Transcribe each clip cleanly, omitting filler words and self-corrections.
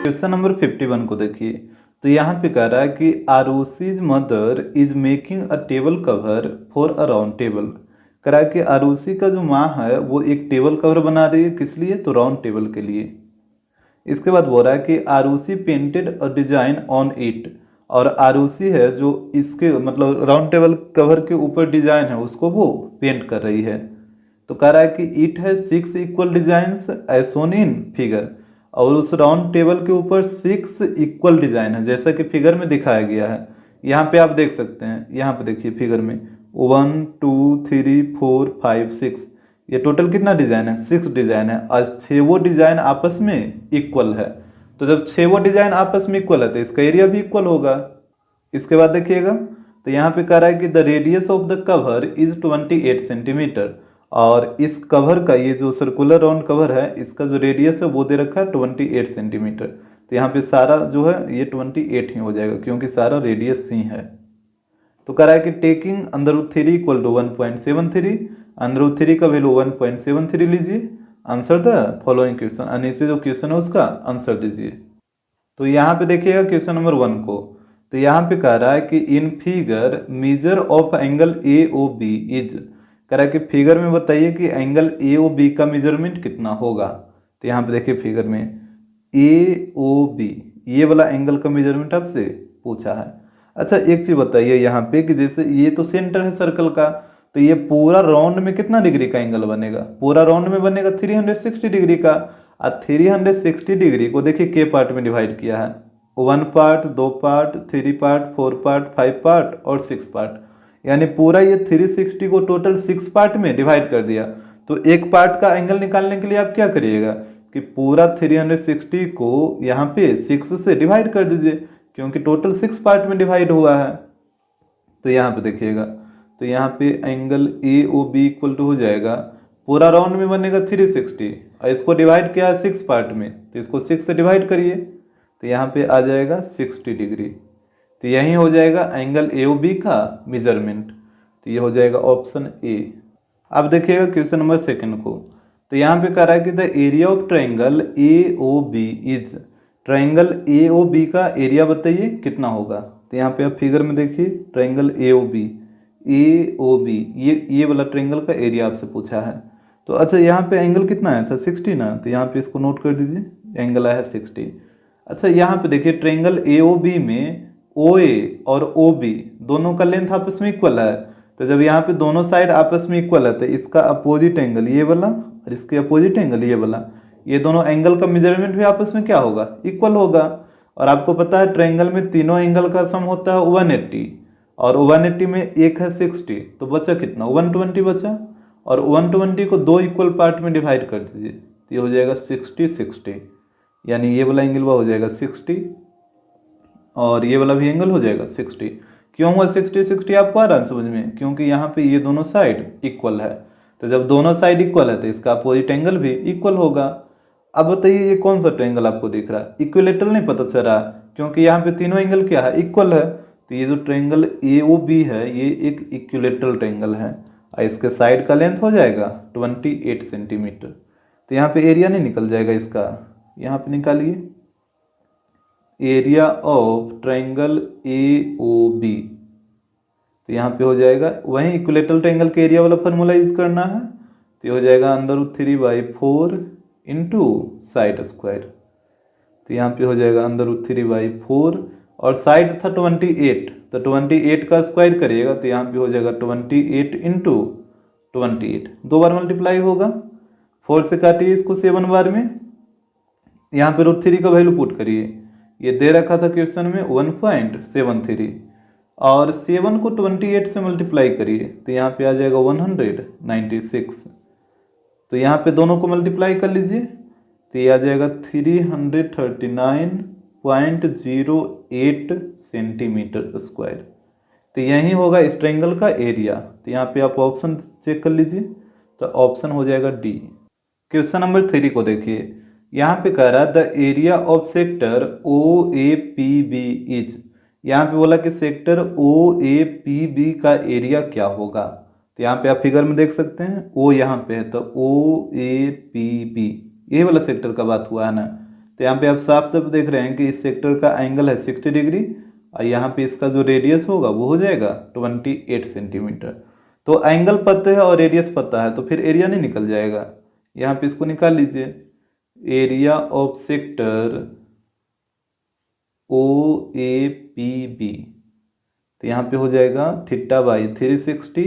Question number 51 को देखिए। तो यहाँ पे कह रहा है कि Aarushi's mother is making a table cover for a round table. कह रहा है कि आरुषि का जो माँ है वो एक टेबल कवर बना रही है, किस लिए? तो राउंड टेबल के लिए। इसके बाद बोल रहा है कि Arushi painted a design on it, और आरुषि है जो इसके मतलब राउंड टेबल कवर के ऊपर डिजाइन है उसको वो पेंट कर रही है। तो कह रहा है कि इट है 6 equal designs as shown in figure, और उस राउंड टेबल के ऊपर 6 इक्वल डिजाइन है जैसा कि फिगर में दिखाया गया है। यहाँ पे आप देख सकते हैं, यहाँ पे देखिए फिगर में 1 2 3 4 5 6, ये टोटल कितना डिजाइन है? 6 डिजाइन है, और 6 वो डिजाइन आपस में इक्वल है। तो जब 6 वो डिजाइन आपस में इक्वल है तो इसका एरिया भी इक्वल होगा। इसके बाद देखिएगा, तो यहाँ पे कह रहा है कि the radius of the cover is 28 centimetre, और इस कवर का ये जो सर्कुलर राउंड कवर है इसका जो रेडियस है वो दे रखा है 28 सेंटीमीटर। तो यहाँ पे सारा जो है ये 28 ही हो जाएगा क्योंकि सारा रेडियस ही है। तो कह रहा है कि taking under root 3 equal to 1.73, under root 3 का वैल्यू 1.73 लीजिए, आंसर द फॉलोइंग क्वेश्चन, और नीचे जो क्वेश्चन है उसका आंसर दीजिए। तो यहाँ पे देखिएगा क्वेश्चन नंबर 1 को। तो यहाँ पे कह रहा है कि in figure measure of angle A O B is, कह रहा है कि फिगर में बताइए कि एंगल ए ओ बी का मेजरमेंट कितना होगा। तो यहाँ पे देखिए फिगर में ए ओ बी, ये वाला एंगल का मेजरमेंट आपसे पूछा है। अच्छा एक चीज बताइए यहाँ पे कि जैसे ये तो सेंटर है सर्कल का, तो ये पूरा राउंड में कितना डिग्री का एंगल बनेगा? पूरा राउंड में बनेगा 360 डिग्री का। और 360 डिग्री को देखिए के पार्ट में डिवाइड किया है, 1 part, 2 part, 3 part, 4 part, 5 part और 6 पार्ट, यानी पूरा ये 360 को टोटल 6 पार्ट में डिवाइड कर दिया। तो एक पार्ट का एंगल निकालने के लिए आप क्या करिएगा कि पूरा 360 को यहाँ पे 6 से डिवाइड कर दीजिए क्योंकि टोटल 6 पार्ट में डिवाइड हुआ है। तो यहाँ पे देखिएगा, तो यहाँ पे angle A O B equal to हो जाएगा, पूरा राउंड में बनेगा 360 और इसको डिवाइड किया है 6 पार्ट में, तो इसको 6 से डिवाइड करिए तो यहाँ पे आ जाएगा 60 डिग्री। तो यही हो जाएगा एंगल ए ओ बी का मेजरमेंट। तो ये हो जाएगा ऑप्शन ए। अब देखिएगा क्वेश्चन नंबर 2 को। तो यहाँ पे कह रहा है कि the area of triangle A O B is, triangle A O B का एरिया बताइए कितना होगा। तो यहाँ पे आप फिगर में देखिए ट्राइंगल ए ओ बी ये वाला ट्राइंगल का एरिया आपसे पूछा है। तो अच्छा यहाँ पे एंगल कितना आया था? 60 ना, तो यहाँ पे इसको नोट कर दीजिए, एंगल आया है 60। अच्छा यहाँ पे देखिए ट्राइंगल ए ओ बी में ओ ए और ओ बी दोनों का लेंथ आपस में इक्वल है। तो जब यहाँ पे दोनों साइड आपस में इक्वल है तो इसका अपोजिट एंगल ये वाला और इसके अपोजिट एंगल ये वाला, ये दोनों एंगल का मेजरमेंट भी आपस में क्या होगा? इक्वल होगा। और आपको पता है ट्रायंगल में तीनों एंगल का सम होता है 180, और 180 में एक है 60, तो बचा कितना? 120 बचा। और 120 को 2 इक्वल पार्ट में डिवाइड कर दीजिए तो ये हो जाएगा 60 60, यानी ये वाला एंगल हो जाएगा 60 और ये वाला भी एंगल हो जाएगा 60। क्यों हुआ 60 60 आपको आ रहा है समझ में? क्योंकि यहाँ पे ये दोनों साइड इक्वल है, तो जब दोनों साइड इक्वल है तो इसका अपोजिट एंगल भी इक्वल होगा। अब बताइए ये कौन सा ट्रायंगल आपको दिख रहा है? इक्विलेटरल नहीं पता चल रहा क्योंकि यहाँ पे तीनों एंगल क्या है? इक्वल है। तो ये जो ट्रायंगल ए ओ बी है ये एक इक्विलेटरल ट्रायंगल है और इसके साइड का लेंथ हो जाएगा 28 सेंटीमीटर। तो यहाँ पे एरिया नहीं निकल जाएगा इसका, यहाँ पे निकालिए area of triangle A O B. तो यहाँ पे हो जाएगा वहीं इक्विलेटरल ट्रायंगल के एरिया वाला फॉर्मूला यूज करना है, तो हो जाएगा under root 3/4 into side square. तो यहाँ पे हो जाएगा अंडर रूट 3/4 और साइड था 28, तो 28 का स्क्वायर करिएगा तो यहाँ पे हो जाएगा 28 इंटू 28, 2 बार मल्टीप्लाई होगा, 4 से काटिए इसको 7 बार में, यहाँ पे रूट 3 का वैल्यू पुट करिए, ये दे रखा था क्वेश्चन में 1.73 और 7 को 28 से मल्टीप्लाई करिए तो यहाँ पे आ जाएगा 196। तो यहाँ पे दोनों को मल्टीप्लाई कर लीजिए तो ये आ जाएगा 339.08 सेंटीमीटर स्क्वायर। तो यही होगा इस ट्रायंगल का एरिया। तो यहाँ पे आप ऑप्शन चेक कर लीजिए, तो ऑप्शन हो जाएगा डी। क्वेश्चन नंबर 3 को देखिए, यहाँ पे कह रहा है the area of sector O A P B is, यहाँ पे बोला कि sector O A P B का एरिया क्या होगा। तो यहाँ पे आप फिगर में देख सकते हैं ओ यहाँ पे है, तो ओ ए पी बी ये वाला सेक्टर का बात हुआ है ना। तो यहाँ पे आप साफ साफ देख रहे हैं कि इस सेक्टर का एंगल है 60 डिग्री और यहाँ पे इसका जो रेडियस होगा वो हो जाएगा 28 सेंटीमीटर। तो एंगल पता है और रेडियस पता है तो फिर एरिया नहीं निकल जाएगा। यहाँ पे इसको निकाल लीजिए, area of sector O A P B, तो यहाँ पे हो जाएगा theta by 360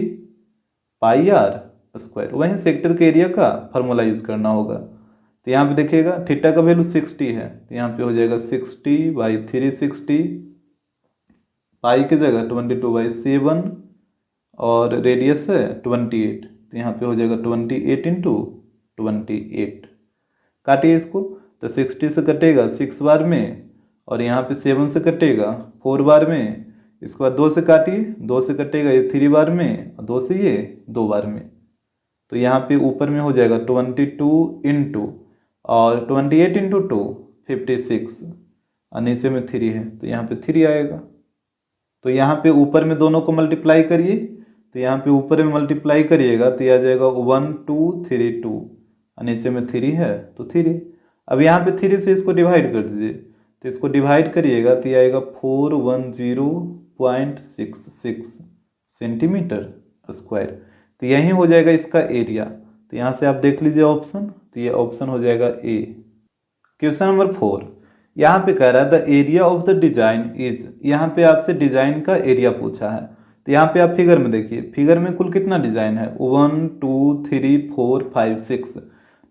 pi r square. वहीं सेक्टर के एरिया का फार्मूला यूज करना होगा। तो यहाँ पे देखिएगा थीटा का वैल्यू 60 है, तो यहाँ पे हो जाएगा 60 बाई 360, पाई की जगह 22/7 और रेडियस है 28, तो यहाँ पे हो जाएगा 28 इंटू 28। काटिए इसको, तो 60 से कटेगा 6 बार में और यहाँ पे 7 से कटेगा 4 बार में। इसके बाद 2 से काटिए, 2 से कटेगा ये 3 बार में और 2 से ये 2 बार में। तो यहाँ पे ऊपर में हो जाएगा 22 इंटू और 28 इंटू 2 56 और नीचे में 3 है तो यहाँ पे 3 आएगा। तो यहाँ पे ऊपर में दोनों को मल्टीप्लाई करिए, तो यहाँ पे ऊपर में मल्टीप्लाई करिएगा तो यह आ जाएगा 1 2 3 2 और नीचे में 3 है तो 3। अब यहाँ पे 3 से इसको डिवाइड कर दीजिए, तो इसको डिवाइड करिएगा तो यह आएगा 410.66 सेंटीमीटर स्क्वायर। तो यही हो जाएगा इसका एरिया। तो यहाँ से आप देख लीजिए ऑप्शन, तो ये ऑप्शन हो जाएगा ए। क्वेश्चन नंबर 4, यहाँ पे कह रहा है the area of the design is, यहाँ पे आपसे डिजाइन का एरिया पूछा है। तो यहाँ पे आप फिगर में देखिए, फिगर में कुल कितना डिजाइन है 1 2 3 4 5 6,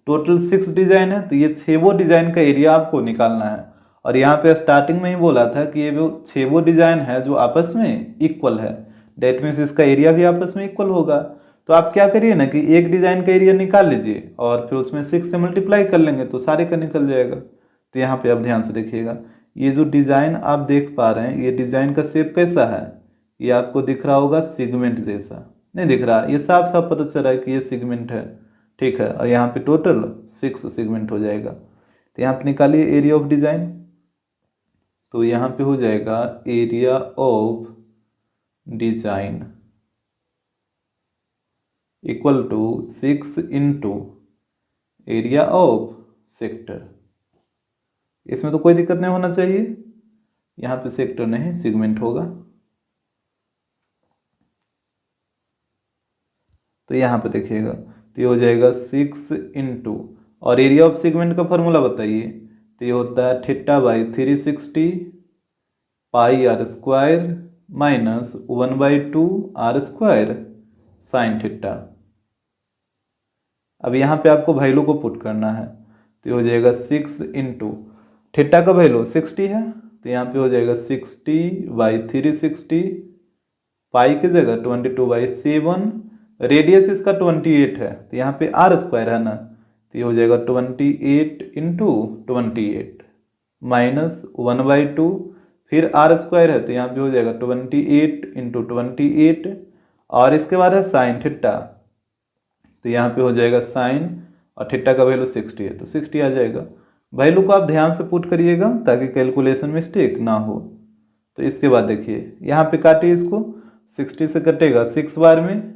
टोटल 6 डिजाइन है। तो ये 6 डिजाइन का एरिया आपको निकालना है। और यहाँ पे स्टार्टिंग में ही बोला था कि ये जो 6 डिजाइन है जो आपस में इक्वल है, डेट मीन्स इसका एरिया भी आपस में इक्वल होगा। तो आप क्या करिए ना कि एक डिजाइन का एरिया निकाल लीजिए और फिर उसमें 6 से मल्टीप्लाई कर लेंगे तो सारे का निकल जाएगा। तो यहाँ पे आप ध्यान से देखिएगा, ये जो डिजाइन आप देख पा रहे हैं, ये डिजाइन का शेप कैसा है, ये आपको दिख रहा होगा सेगमेंट जैसा, नहीं दिख रहा, ये साफ साफ पता चल रहा है कि ये सेगमेंट है, ठीक है। और यहाँ पे टोटल 6 सेगमेंट हो जाएगा। तो यहाँ पे निकालिए एरिया ऑफ डिजाइन, तो यहाँ पे हो जाएगा area of design equal to 6 into area of sector. इसमें तो कोई दिक्कत नहीं होना चाहिए, यहाँ पे सेक्टर नहीं सेगमेंट होगा। तो यहाँ पे देखिएगा, तो ये हो जाएगा 6 इंटू और एरिया ऑफ सेगमेंट का फॉर्मूला बताइए, तो ये होता है theta by 360 pi r square minus 1/2 r square sine theta. अब यहाँ पे आपको वैल्यू को पुट करना है, तो ये हो जाएगा 6 इंटू थीटा का वैल्यू 60 है, तो यहाँ पे हो जाएगा 60/360, पाई की जगह 22/7, रेडियस इसका 28 है, तो यहाँ पे आर स्क्वायर है ना, तो ये हो जाएगा 28 इंटू 28 माइनस 1/2, फिर आर स्क्वायर है तो यहाँ पे हो जाएगा 28 इंटू 28 और इसके बाद है साइन थीटा, तो यहाँ पे हो जाएगा साइन और थीटा का वैल्यू 60 है तो 60 आ जाएगा। वैल्यू को आप ध्यान से पुट करिएगा ताकि कैलकुलेशन मिस्टेक ना हो। तो इसके बाद देखिए यहाँ पे काटिए इसको, 60 से कटेगा 6 बार में,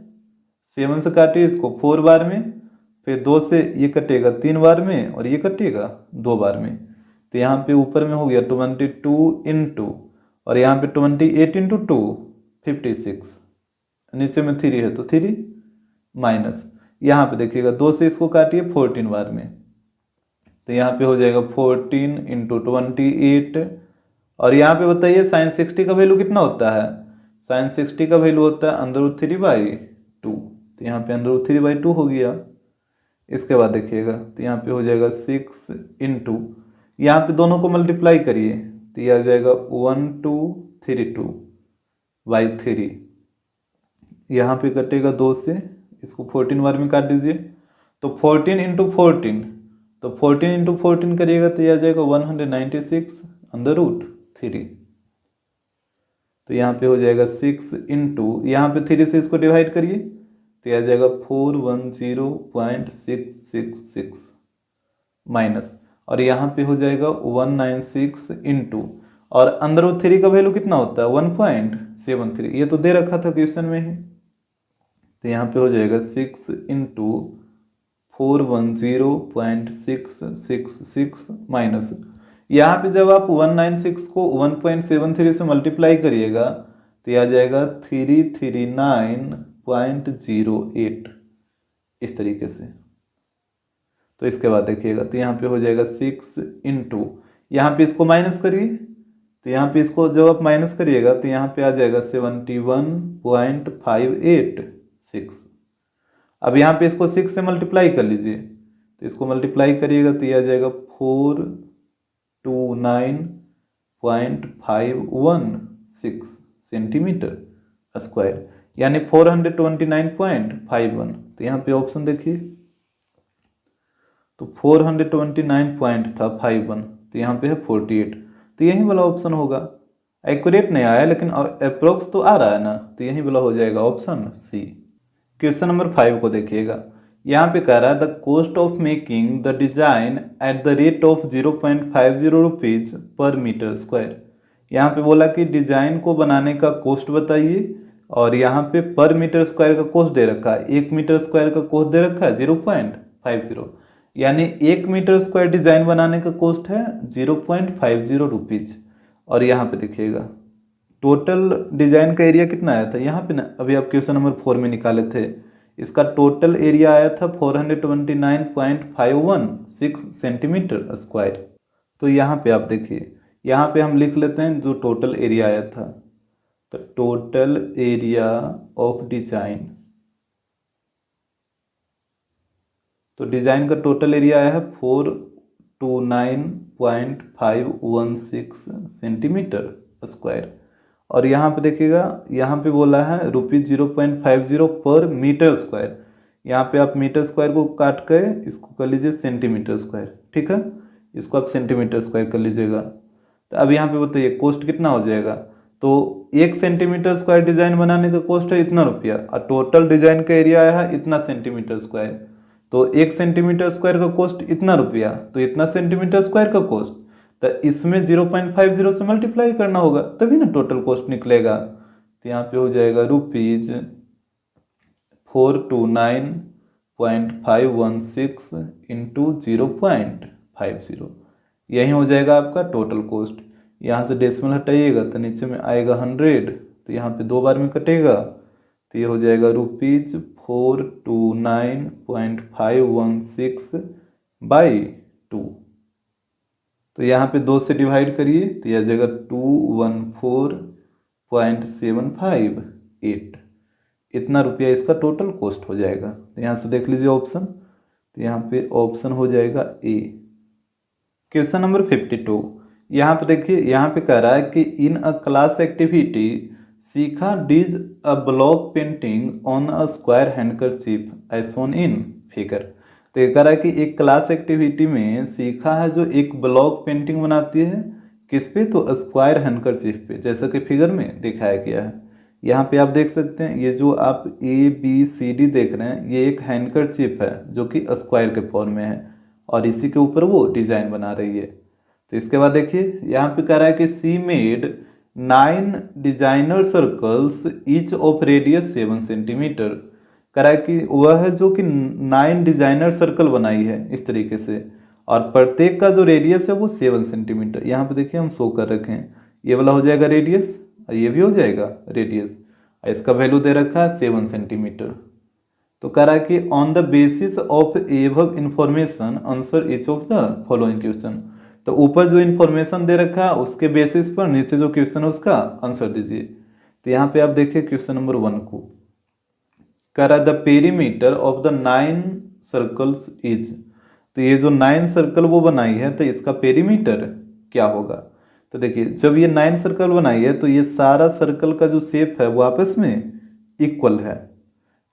7 से काटिए इसको 4 बार में, फिर 2 से ये कटेगा 3 बार में और ये कटेगा 2 बार में। तो यहाँ पे ऊपर में हो गया 22 इंटू और यहाँ पे 28 इंटू 2 56, नीचे में 3 है तो 3 माइनस, यहाँ पे देखिएगा 2 से इसको काटिए 14 बार में, तो यहाँ पे हो जाएगा 14 इंटू 28 और यहाँ पे बताइए साइन 60 का वैल्यू कितना होता है, साइन 60 का वैल्यू होता है √3/2, तो यहाँ पे √3/2 हो गया। इसके बाद देखिएगा तो यहाँ पे हो जाएगा 6 इंटू, यहाँ पे दोनों को मल्टीप्लाई करिए तो यह आ जाएगा 1232/3, यहाँ पे कटेगा 2 से, इसको 14 बार में काट दीजिए, तो 14 इंटू 14, तो 14 इंटू 14 करिएगा तो यह आ जाएगा 196/√3। तो यहाँ पे हो जाएगा 6 इंटू, यहाँ पे 3 से इसको डिवाइड करिए तो यह आ जाएगा 410.666 माइनस, और यहाँ पे हो जाएगा 196 इंटू और √3 का वैल्यू कितना होता है 1.73, ये तो दे रखा था क्वेश्चन में ही। तो यहाँ पे हो जाएगा 6 इंटू 410.666 माइनस यहाँ पे जब आप 196 को 1.73 से मल्टीप्लाई करिएगा तो यह आ जाएगा 339.08 इस तरीके से। तो इसके बाद देखिएगा तो यहाँ पे हो जाएगा 6 इंटू, यहाँ पे इसको माइनस करिए तो यहाँ पे इसको जब आप माइनस करिएगा तो यहाँ पे आ जाएगा 71.586। अब यहाँ पे इसको 6 से मल्टीप्लाई कर लीजिए तो इसको मल्टीप्लाई करिएगा तो ये आ जाएगा 429.516 सेंटीमीटर स्क्वायर, यानी 429.51। तो यहाँ पे ऑप्शन देखिए तो 429 पॉइंट था 51, तो यहाँ पे है 48, तो यही वाला ऑप्शन होगा। एक्यूरेट नहीं आया लेकिन अप्रोक्स तो आ रहा है ना, तो यही वाला हो जाएगा ऑप्शन सी। क्वेश्चन नंबर 5 को देखिएगा, यहाँ पे कह रहा है the cost of making the design at the rate of 0.50 rupees per metre square. यहाँ पे बोला कि डिजाइन को बनाने का कॉस्ट बताइए और यहाँ पे पर मीटर स्क्वायर का कॉस्ट दे रखा है, 1 मीटर स्क्वायर का कॉस्ट दे रखा है 0.50, यानी 1 मीटर स्क्वायर डिजाइन बनाने का कॉस्ट है 0.50 रुपीज। और यहाँ पे देखिएगा टोटल डिजाइन का एरिया कितना आया था, यहाँ पे ना अभी आप क्वेश्चन नंबर 4 में निकाले थे, इसका टोटल एरिया आया था 429.516 सेंटीमीटर स्क्वायर। तो यहाँ पे आप देखिए, यहाँ पे हम लिख लेते हैं जो टोटल एरिया आया था, तो टोटल एरिया ऑफ डिजाइन, तो डिजाइन का टोटल एरिया आया है 429.516 सेंटीमीटर स्क्वायर। और यहाँ पे देखिएगा, यहाँ पे बोला है ₹0.50 पर मीटर स्क्वायर, यहाँ पे आप मीटर स्क्वायर को काट कर इसको कर लीजिए सेंटीमीटर स्क्वायर, ठीक है, इसको आप सेंटीमीटर स्क्वायर कर लीजिएगा। तो अब यहाँ पे बताइए कॉस्ट कितना हो जाएगा, तो 1 सेंटीमीटर स्क्वायर डिजाइन बनाने का कॉस्ट है इतना रुपया और टोटल डिजाइन का एरिया आया है इतना सेंटीमीटर स्क्वायर, तो 1 सेंटीमीटर स्क्वायर का कॉस्ट इतना रुपया, तो इतना सेंटीमीटर स्क्वायर का कॉस्ट, तो इसमें 0.50 से मल्टीप्लाई करना होगा तभी ना टोटल कॉस्ट निकलेगा। तो यहाँ पे हो जाएगा ₹429.516 इंटू 0.50, यही हो जाएगा आपका टोटल कॉस्ट। यहाँ से डेसिमल हटाइएगा तो नीचे में आएगा 100, तो यहाँ पे 2 बार में कटेगा तो ये हो जाएगा ₹429.516/2। तो यहाँ पे 2 से डिवाइड करिए तो यह आ जाएगा 214.758, इतना रुपया इसका टोटल कॉस्ट हो जाएगा। तो यहाँ से देख लीजिए ऑप्शन, तो यहाँ पे ऑप्शन हो जाएगा ए। क्वेश्चन नंबर 52, यहाँ पे देखिए, यहाँ पे कह रहा है कि इन अ क्लास एक्टिविटी सीखा this a block painting on a square handkerchief as shown in figure. तो ये कह रहा है कि एक क्लास एक्टिविटी में सीखा है जो एक ब्लॉक पेंटिंग बनाती है किस पे, तो स्क्वायर हैंडकरचीफ पे, जैसा कि फिगर में दिखाया गया है। यहाँ पे आप देख सकते हैं ये जो आप ABCD देख रहे हैं ये एक हैंडकरचीफ है जो कि स्क्वायर के फॉर्म में है और इसी के ऊपर वो डिजाइन बना रही है। तो इसके बाद देखिए यहाँ पे कह रहा है कि सी made 9 designer circles each of radius 7 centimetre. कह रहा है कि वह है जो कि 9 डिजाइनर सर्कल बनाई है इस तरीके से और प्रत्येक का जो रेडियस है वो 7 सेंटीमीटर। यहाँ पे देखिए हम शो कर रखे हैं, ये वाला हो जाएगा रेडियस और ये भी हो जाएगा रेडियस, इसका वैल्यू दे रखा है 7 सेंटीमीटर। तो कह रहा है कि on the basis of above information answer each of the following question. तो ऊपर जो इन्फॉर्मेशन दे रखा है उसके बेसिस पर नीचे जो क्वेश्चन है उसका आंसर दीजिए। तो यहाँ पे आप देखिए क्वेश्चन नंबर 1 को कह रहा है the perimeter of the 9 circles is. तो ये जो 9 सर्कल वो बनाई है तो इसका पेरीमीटर क्या होगा। तो देखिए जब ये 9 सर्कल बनाई है तो ये सारा सर्कल का जो शेप है वो आपस में इक्वल है,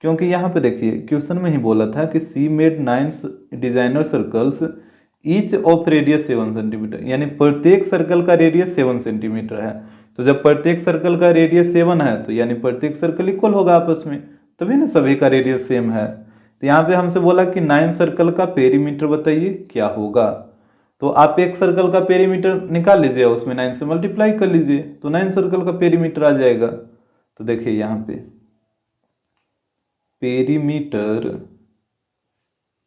क्योंकि यहाँ पे देखिए क्वेश्चन में ही बोला था कि सी made 9 designer circles each of radius 7 centimetre, यानी प्रत्येक सर्कल का रेडियस 7 सेंटीमीटर है। तो जब प्रत्येक सर्कल का रेडियस 7 है तो यानी प्रत्येक सर्कल इक्वल होगा आपस में, तभी ना सभी का रेडियस सेम है। तो यहाँ पे हमसे बोला कि 9 सर्कल का पेरीमीटर बताइए क्या होगा। तो आप एक सर्कल का पेरीमीटर निकाल लीजिए, उसमें 9 से मल्टीप्लाई कर लीजिए तो 9 सर्कल का पेरीमीटर आ जाएगा। तो देखिए यहाँ पे पेरीमीटर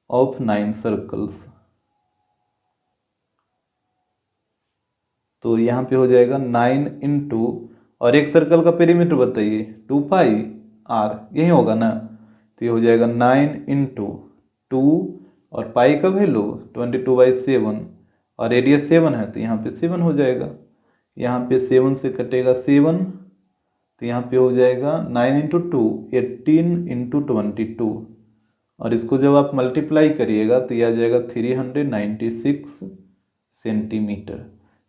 ऑफ 9 सर्कल्स, तो यहाँ पे हो जाएगा 9 इंटू, और एक सर्कल का पेरीमीटर बताइए 2πr, यही होगा ना। तो ये हो जाएगा 9 इंटू 2, और पाई का वैल्यू 22/7, और एरिया 7 है तो यहाँ पे 7 हो जाएगा। यहाँ पे 7 से कटेगा 7, तो यहाँ पे हो जाएगा 9 इंटू 2 18 इंटू 22, और इसको जब आप मल्टीप्लाई करिएगा तो ये आ जाएगा 396 सेंटीमीटर।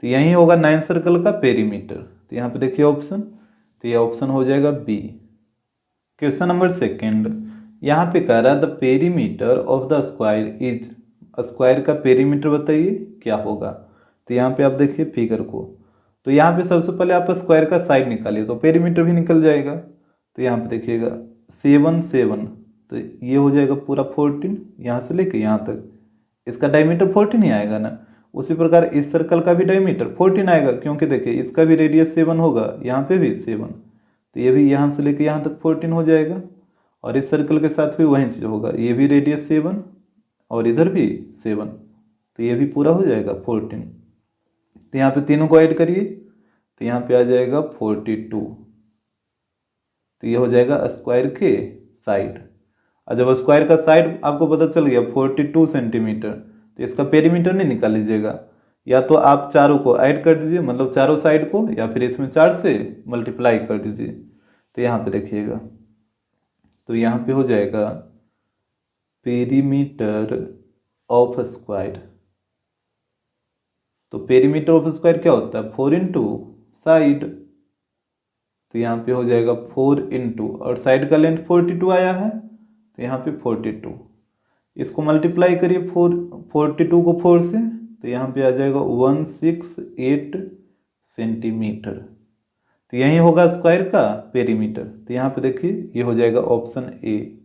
तो यही होगा 9 सर्कल का पेरीमीटर। तो यहाँ पे देखिए ऑप्शन, तो ये ऑप्शन हो जाएगा बी। क्वेश्चन नंबर 2, यहाँ पे कह रहा है the perimeter of the square is, square का पेरीमीटर बताइए क्या होगा। तो यहाँ पे आप देखिए फिगर को, तो यहाँ पे सबसे पहले आप स्क्वायर का साइड निकालिए तो पेरीमीटर भी निकल जाएगा। तो यहाँ पे देखिएगा 7 7, तो ये हो जाएगा पूरा 14, यहाँ से लेके यहाँ तक, इसका डायमीटर 14 ही आएगा ना। उसी प्रकार इस सर्कल का भी डायमीटर 14 आएगा, क्योंकि देखिए इसका भी रेडियस 7 होगा, यहाँ पे भी 7, तो ये भी यहाँ से लेके यहाँ तक 14 हो जाएगा। और इस सर्कल के साथ भी वही चीज़ होगा, ये भी रेडियस 7 और इधर भी 7, तो ये भी पूरा हो जाएगा 14। तो यहाँ पे तीनों को ऐड करिए तो यहाँ पे आ जाएगा 42, तो ये हो जाएगा स्क्वायर के साइड। और जब स्क्वायर का साइड आपको पता चल गया 42 सेंटीमीटर, तो इसका पेरीमीटर नहीं निकाल लीजिएगा, या तो आप चारों को ऐड कर दीजिए, मतलब चारों साइड को, या फिर इसमें 4 से मल्टीप्लाई कर दीजिए। तो यहाँ पे देखिएगा, तो यहाँ पे हो जाएगा पेरीमीटर ऑफ स्क्वायर। तो पेरीमीटर ऑफ स्क्वायर क्या होता है 4 इंटू साइड, तो यहाँ पे हो जाएगा 4 इंटू, और साइड का लेंथ 42 आया है तो यहाँ पे 42, इसको मल्टीप्लाई करिए 42 को 4 से, तो यहाँ पे आ जाएगा 168 सेंटीमीटर। तो यही होगा स्क्वायर का पेरीमीटर। तो यहाँ पे देखिए ये हो जाएगा ऑप्शन ए।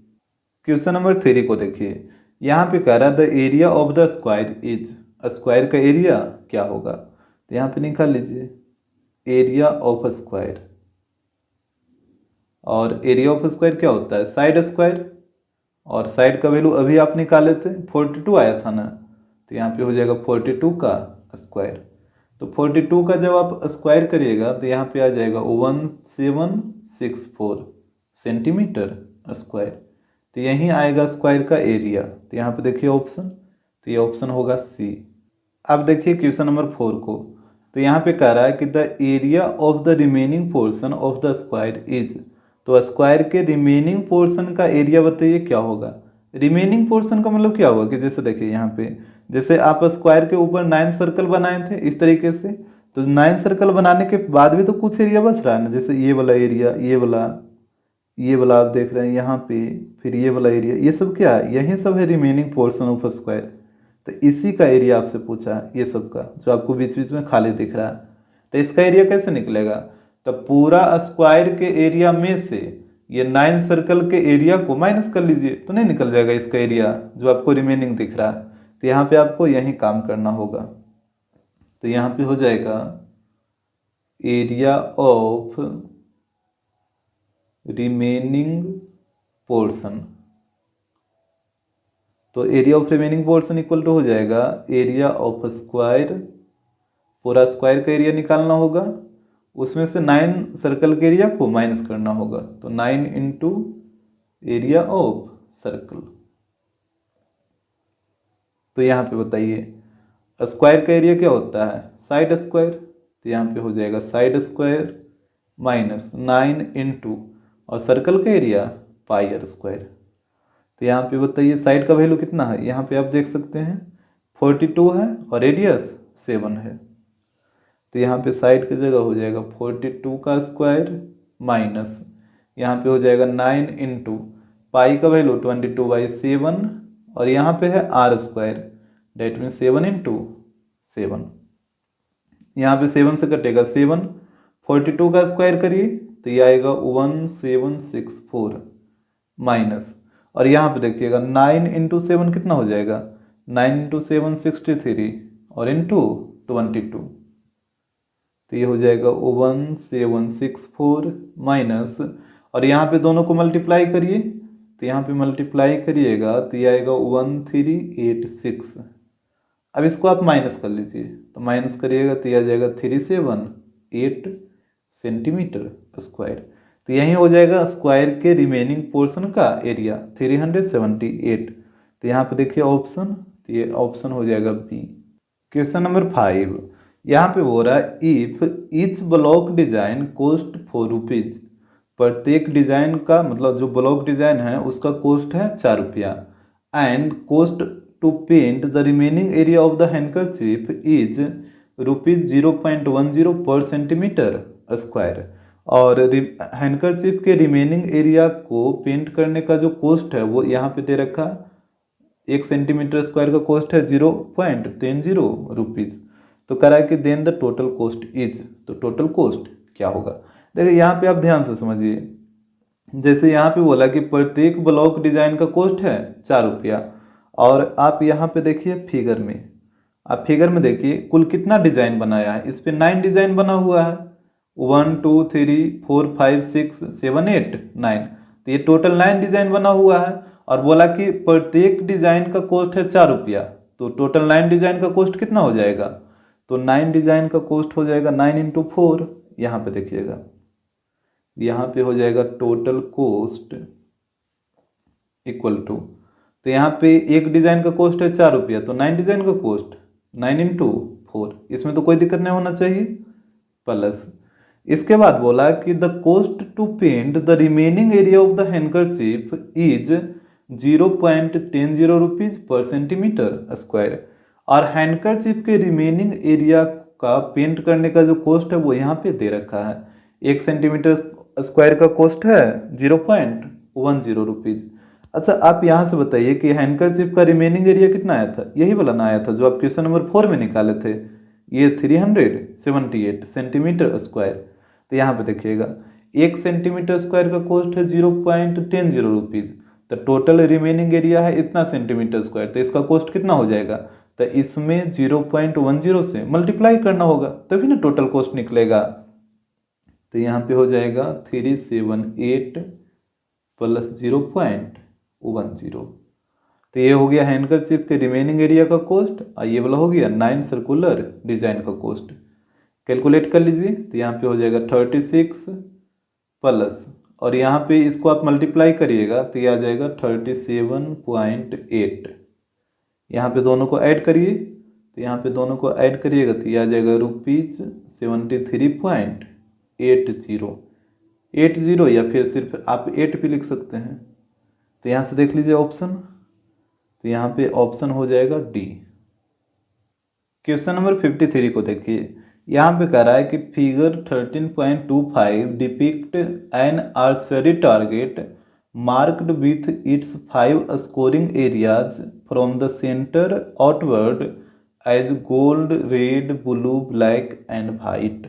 क्वेश्चन नंबर 3 को देखिए, यहाँ पे कह रहा है the area of the square is, square का एरिया क्या होगा। तो यहाँ पे निकाल लीजिए एरिया ऑफ स्क्वायर, और एरिया ऑफ स्क्वायर क्या होता है साइड स्क्वायर, और साइड का वैल्यू अभी आप निकाले थे 42 आया था ना, तो यहाँ पे हो जाएगा 42 का स्क्वायर। तो 42 का जब आप स्क्वायर करिएगा तो यहाँ पे आ जाएगा 1764 सेंटीमीटर स्क्वायर। तो यही आएगा स्क्वायर का एरिया। तो यहाँ पे देखिए ऑप्शन, तो ये ऑप्शन होगा सी। अब देखिए क्वेश्चन नंबर 4 को, तो यहाँ पे कह रहा है कि the area of the remaining portion of the square is, तो स्क्वायर के रिमेनिंग पोर्शन का एरिया बताइए क्या होगा। रिमेनिंग पोर्शन का मतलब क्या होगा कि जैसे देखिए यहाँ पे, जैसे आप स्क्वायर के ऊपर 9 सर्कल बनाए थे इस तरीके से, तो 9 सर्कल बनाने के बाद भी तो कुछ एरिया बच रहा है ना, जैसे ये वाला एरिया, ये वाला आप देख रहे हैं यहाँ पे, फिर ये वाला एरिया, ये सब क्या है, यही सब है रिमेनिंग पोर्शन ऑफ स्क्वायर। तो इसी का एरिया आपसे पूछा है, ये सब का जो आपको बीच बीच में खाली दिख रहा है। तो इसका एरिया कैसे निकलेगा, तो पूरा स्क्वायर के एरिया में से ये 9 सर्कल के एरिया को माइनस कर लीजिए, तो नहीं निकल जाएगा इसका एरिया जो आपको रिमेनिंग दिख रहा है। तो यहाँ पे आपको यही काम करना होगा। तो यहाँ पे हो जाएगा एरिया ऑफ रिमेनिंग पोर्शन, तो area of remaining portion equal to हो जाएगा एरिया ऑफ स्क्वायर, पूरा स्क्वायर का एरिया निकालना होगा, उसमें से 9 सर्कल के एरिया को माइनस करना होगा, तो 9 इंटू एरिया ऑफ सर्कल। तो यहाँ पे बताइए स्क्वायर का एरिया क्या होता है साइड स्क्वायर, तो यहाँ पे हो जाएगा साइड स्क्वायर माइनस 9 इंटू, और सर्कल का एरिया पाई आर स्क्वायर। तो यहाँ पे बताइए साइड का वैल्यू कितना है, यहाँ पे आप देख सकते हैं 42 है और रेडियस 7 है। तो यहाँ पे साइड की जगह हो जाएगा 42 का स्क्वायर माइनस, यहाँ पे हो जाएगा 9 इंटू पाई का वैल्यू 22/7, और यहाँ पे है r square, that mean 7 into 7। यहाँ पे 7 से कटेगा 7, 42 का स्क्वायर करिए तो ये आएगा 1764 माइनस, और यहाँ पे देखिएगा 9 इंटू 7 कितना हो जाएगा, 9 इंटू 7 63, और इंटू 22, तो ये हो जाएगा 1764 माइनस, और यहाँ पे दोनों को मल्टीप्लाई करिए, तो यहाँ पे मल्टीप्लाई करिएगा तो ये आएगा 1386, अब इसको आप माइनस कर लीजिए, तो माइनस करिएगा तो यह आ जाएगा 378 सेंटीमीटर स्क्वायर। तो यही हो जाएगा स्क्वायर के रिमेनिंग पोर्शन का एरिया 378। तो यहाँ पे देखिए ऑप्शन, तो ये ऑप्शन हो जाएगा बी। क्वेश्चन नंबर 5, यहाँ पे हो रहा है if each block design cost 4 rupees. प्रत्येक डिजाइन का मतलब जो ब्लॉक डिजाइन है उसका कॉस्ट है 4 रुपया, and cost to paint the remaining area of the handkerchief is ₹0.10 per centimetre square. और हैंडकरचीफ के रिमेनिंग एरिया को पेंट करने का जो कॉस्ट है वो यहाँ पे दे रखा, 1 सेंटीमीटर स्क्वायर का कॉस्ट है 0.10 रुपीज़। तो कह रहा है कि then the total cost is, तो टोटल कॉस्ट क्या होगा। देखिए यहाँ पे आप ध्यान से समझिए, जैसे यहाँ पे बोला कि प्रत्येक ब्लॉक डिजाइन का कॉस्ट है 4 रुपया, और आप यहाँ पे देखिए फिगर में, आप फिगर में देखिए कुल कितना डिजाइन बनाया है। इस पे 9 डिजाइन बना हुआ है, 1 2 3 4 5 6 7 8 9। तो ये टोटल 9 डिजाइन बना हुआ है, और बोला कि प्रत्येक डिजाइन का कॉस्ट है 4 रुपया। तो टोटल 9 डिजाइन का कॉस्ट कितना हो जाएगा, तो 9 डिजाइन का कॉस्ट हो जाएगा 9 इंटू 4। यहाँ पे देखिएगा, यहाँ पे हो जाएगा टोटल कॉस्ट इक्वल टू, तो यहाँ पे एक डिजाइन का कॉस्ट है 4 रुपया, तो 9 डिजाइन का कॉस्ट 9 इंटू 4, इसमें तो कोई दिक्कत नहीं होना चाहिए, प्लस इसके बाद बोला कि the cost to paint the remaining area of the handkerchief is 0.10 rupees per centimetre square. और हैंडकरचीफ के रिमेनिंग एरिया का पेंट करने का जो कॉस्ट है वो यहाँ पे दे रखा है, 1 सेंटीमीटर स्क्वायर का कॉस्ट है 0.10 रुपीज। अच्छा आप यहाँ से बताइए कि हैंडकरचीफ का रिमेनिंग एरिया कितना आया था, यही वाला ना आया था जो आप क्वेश्चन नंबर 4 में निकाले थे, ये 378 सेंटीमीटर स्क्वायर। तो यहाँ पे देखिएगा 1 सेंटीमीटर स्क्वायर का कॉस्ट है 0.10 रुपीज, तो टोटल रिमेनिंग एरिया है इतना सेंटीमीटर स्क्वायर, तो इसका कॉस्ट कितना हो जाएगा, तो इसमें 0.10 से मल्टीप्लाई करना होगा तभी ना टोटल कॉस्ट निकलेगा। तो यहाँ पे हो जाएगा 378 प्लस 0.10। तो ये हो गया हैंडकरचीफ के रिमेनिंग एरिया का कॉस्ट, और ये वाला हो गया 9 सर्कुलर डिजाइन का कॉस्ट। कैलकुलेट कर लीजिए, तो यहाँ पे हो जाएगा 36 प्लस, और यहाँ पे इसको आप मल्टीप्लाई करिएगा तो ये आ जाएगा 37.8। यहाँ पे दोनों को ऐड करिए, तो यहाँ पे दोनों को ऐड करिएगा तो ये आ जाएगा ₹73.80 या फिर सिर्फ आप 8 भी लिख सकते हैं। तो यहाँ से देख लीजिए ऑप्शन, तो यहाँ पे ऑप्शन हो जाएगा डी। क्वेश्चन नंबर 53 को देखिए, यहाँ पे कह रहा है कि figure 13.25 depict an archery target marked with its 5 scoring areas from the centre outward as gold, red, blue, black and white.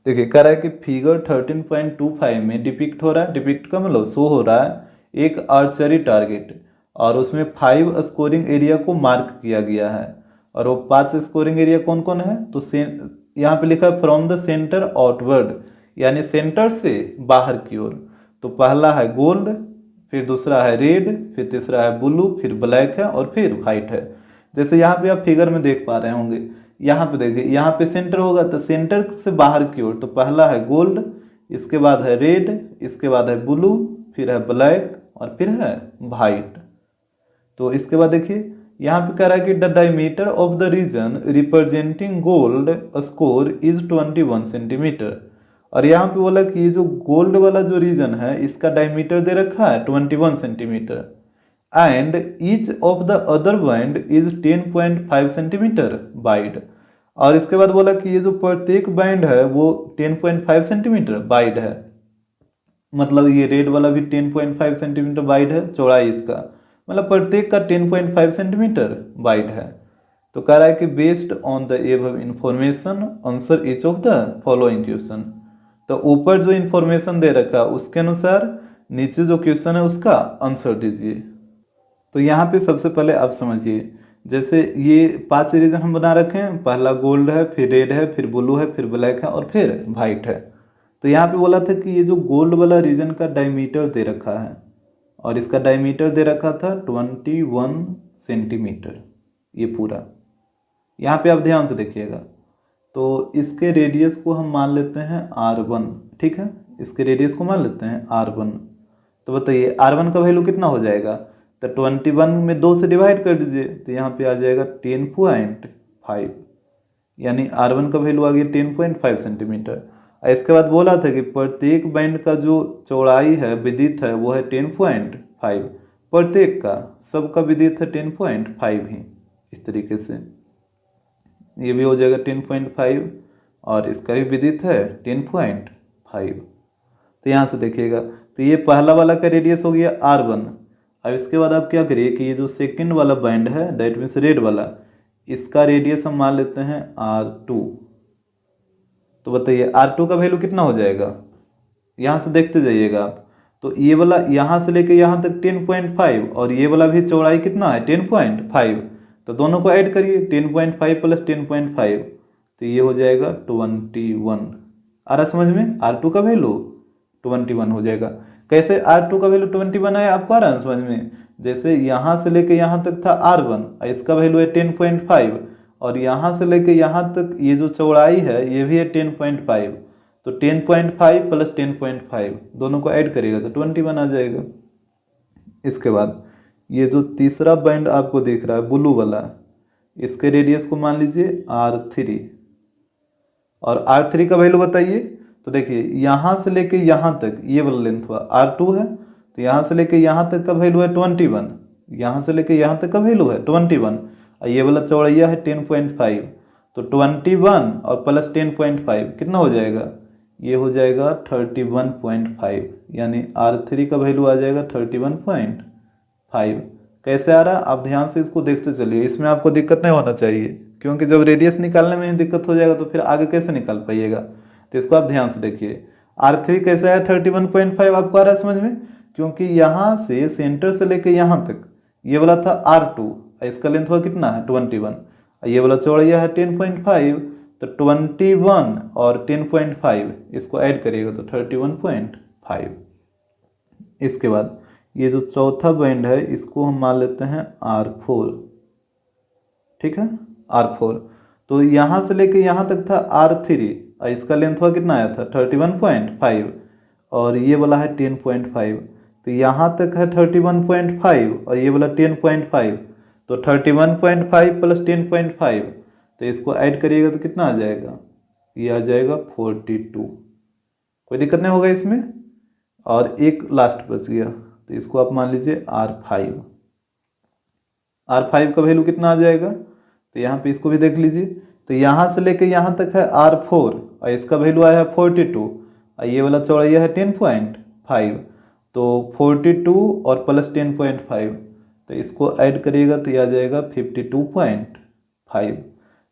देखिए कह रहा है कि फिगर 13.25 में डिपिक्ट हो रहा है, डिपिक्ट का मतलब शो हो रहा है एक आर्चरी टारगेट, और उसमें 5 स्कोरिंग एरिया को मार्क किया गया है। और वो 5 स्कोरिंग एरिया कौन कौन है, तो यहाँ पे लिखा है फ्रॉम द सेंटर आउटवर्ड, यानी सेंटर से बाहर की ओर। तो पहला है गोल्ड, फिर दूसरा है रेड, फिर तीसरा है ब्लू, फिर ब्लैक है और फिर वाइट है। जैसे यहाँ पे आप फिगर में देख पा रहे होंगे, यहाँ पे देखिए यहाँ पे सेंटर होगा तो सेंटर से बाहर की ओर, तो पहला है गोल्ड, इसके बाद है रेड, इसके बाद है ब्लू, फिर है ब्लैक और फिर है वाइट। तो इसके बाद देखिए यहाँ पे कह रहा है कि the diameter of the region representing gold score is 21 centimetre. और यहाँ पे बोला कि ये जो गोल्ड वाला जो रीजन है इसका डायमीटर दे रखा है 21 centimetre, and each of the other band is 10.5 centimetre wide. और इसके बाद बोला कि ये जो प्रत्येक बैंड है वो 10.5 सेंटीमीटर वाइड है, मतलब ये रेड वाला भी 10.5 सेंटीमीटर वाइड है, चौड़ाई इसका मतलब प्रत्येक का 10.5 सेंटीमीटर वाइड है। तो कह रहा है कि based on the above information answer each of the following question. तो ऊपर जो इंफॉर्मेशन दे रखा है उसके अनुसार नीचे जो क्वेश्चन है उसका आंसर दीजिए। तो यहाँ पे सबसे पहले आप समझिए, जैसे ये 5 रीजन हम बना रखे हैं, पहला गोल्ड है, फिर रेड है, फिर ब्लू है, फिर ब्लैक है और फिर वाइट है। तो यहाँ पे बोला था कि ये जो गोल्ड वाला रीजन का डायमीटर दे रखा है, और इसका डायमीटर दे रखा था 21 सेंटीमीटर, ये पूरा। यहाँ पे आप ध्यान से देखिएगा, तो इसके रेडियस को हम मान लेते हैं R1, ठीक है, इसके रेडियस को मान लेते हैं R1। तो बताइए R1 का वैल्यू कितना हो जाएगा, तो 21 में 2 से डिवाइड कर दीजिए, तो यहाँ पे आ जाएगा 10.5, यानी R1 का वैल्यू आ गया 10.5 सेंटीमीटर। इसके बाद बोला था कि प्रत्येक बैंड का जो चौड़ाई है विदित है वो है 10.5, प्रत्येक का, सबका विदित है 10.5 ही। इस तरीके से ये भी हो जाएगा 10.5 और इसका भी विदित है 10.5। तो यहाँ से देखिएगा, तो ये पहला वाला का रेडियस हो गया R1। अब इसके बाद आप क्या करिए कि ये जो सेकंड वाला बैंड है दैट मीन्स रेड वाला, इसका रेडियस हम मान लेते हैं R2। तो बताइए R2 का वैल्यू कितना हो जाएगा, यहाँ से देखते जाइएगा आप, तो ये वाला यहाँ से लेके यहाँ तक 10.5 और ये वाला भी चौड़ाई कितना है 10.5, तो दोनों को ऐड करिए 10.5 प्लस 10.5, तो ये हो जाएगा 21। आ रहा समझ में, R2 का वैल्यू 21 हो जाएगा। कैसे R2 का वैल्यू 21 आया, आपको आ रहा है समझ में, जैसे यहाँ से लेके यहाँ तक था R1, इसका वैल्यू है 10.5 और यहाँ से लेके यहाँ तक ये जो चौड़ाई है ये भी है 10.5, तो 10.5 प्लस 10.5 दोनों को ऐड करिएगा तो 21 आ जाएगा। इसके बाद ये जो तीसरा बैंड आपको दिख रहा है ब्लू वाला, इसके रेडियस को मान लीजिए R3 और R3 का वैल्यू बताइए। तो देखिए यहाँ से लेके यहाँ तक ये वाला लेंथ हुआ R2 है, तो यहाँ से लेके यहाँ तक का वैल्यू है 21, यहाँ से लेके यहाँ तक का वैल्यू है 21 और ये वाला चौड़ैया है 10.5, तो 21 और प्लस 10.5 कितना हो जाएगा, ये हो जाएगा 31.5, यानी R3 का वैल्यू आ जाएगा 31.5। कैसे आ रहा है आप ध्यान से इसको देखते चलिए, इसमें आपको दिक्कत नहीं होना चाहिए, क्योंकि जब रेडियस निकालने में ही दिक्कत हो जाएगा तो फिर आगे कैसे निकाल पाइएगा। तो इसको आप ध्यान से देखिए, R3 कैसे है 31.5 आपको आ रहा है समझ में, क्योंकि यहाँ से सेंटर से लेके यहाँ तक ये वाला था R2, इसका लेंथ हुआ कितना है 21, ये वाला चौड़ैया है 10.5, तो 21 और 10.5 इसको ऐड करिएगा तो 31.5। इसके बाद ये जो चौथा बैंड है इसको हम मान लेते हैं R4, ठीक है, R4। तो यहाँ से लेके यहाँ तक था R3 और इसका लेंथ हुआ कितना आया था 31.5 और ये वाला है 10.5, तो यहाँ तक है 31.5 और ये वाला 10.5, तो 31.5 प्लस 10.5, तो इसको ऐड करिएगा तो कितना आ जाएगा, ये आ जाएगा 42। कोई दिक्कत नहीं होगा इसमें। और एक लास्ट बच गया, तो इसको आप मान लीजिए R5। R5 का वैल्यू कितना आ जाएगा, तो यहाँ पे इसको भी देख लीजिए, तो यहाँ से लेके यहाँ तक है R4 और इसका वैल्यू आया है 42 और ये वाला चौड़ैया है 10.5, तो 42 और प्लस 10.5, तो इसको ऐड करिएगा तो ये आ जाएगा 52.5,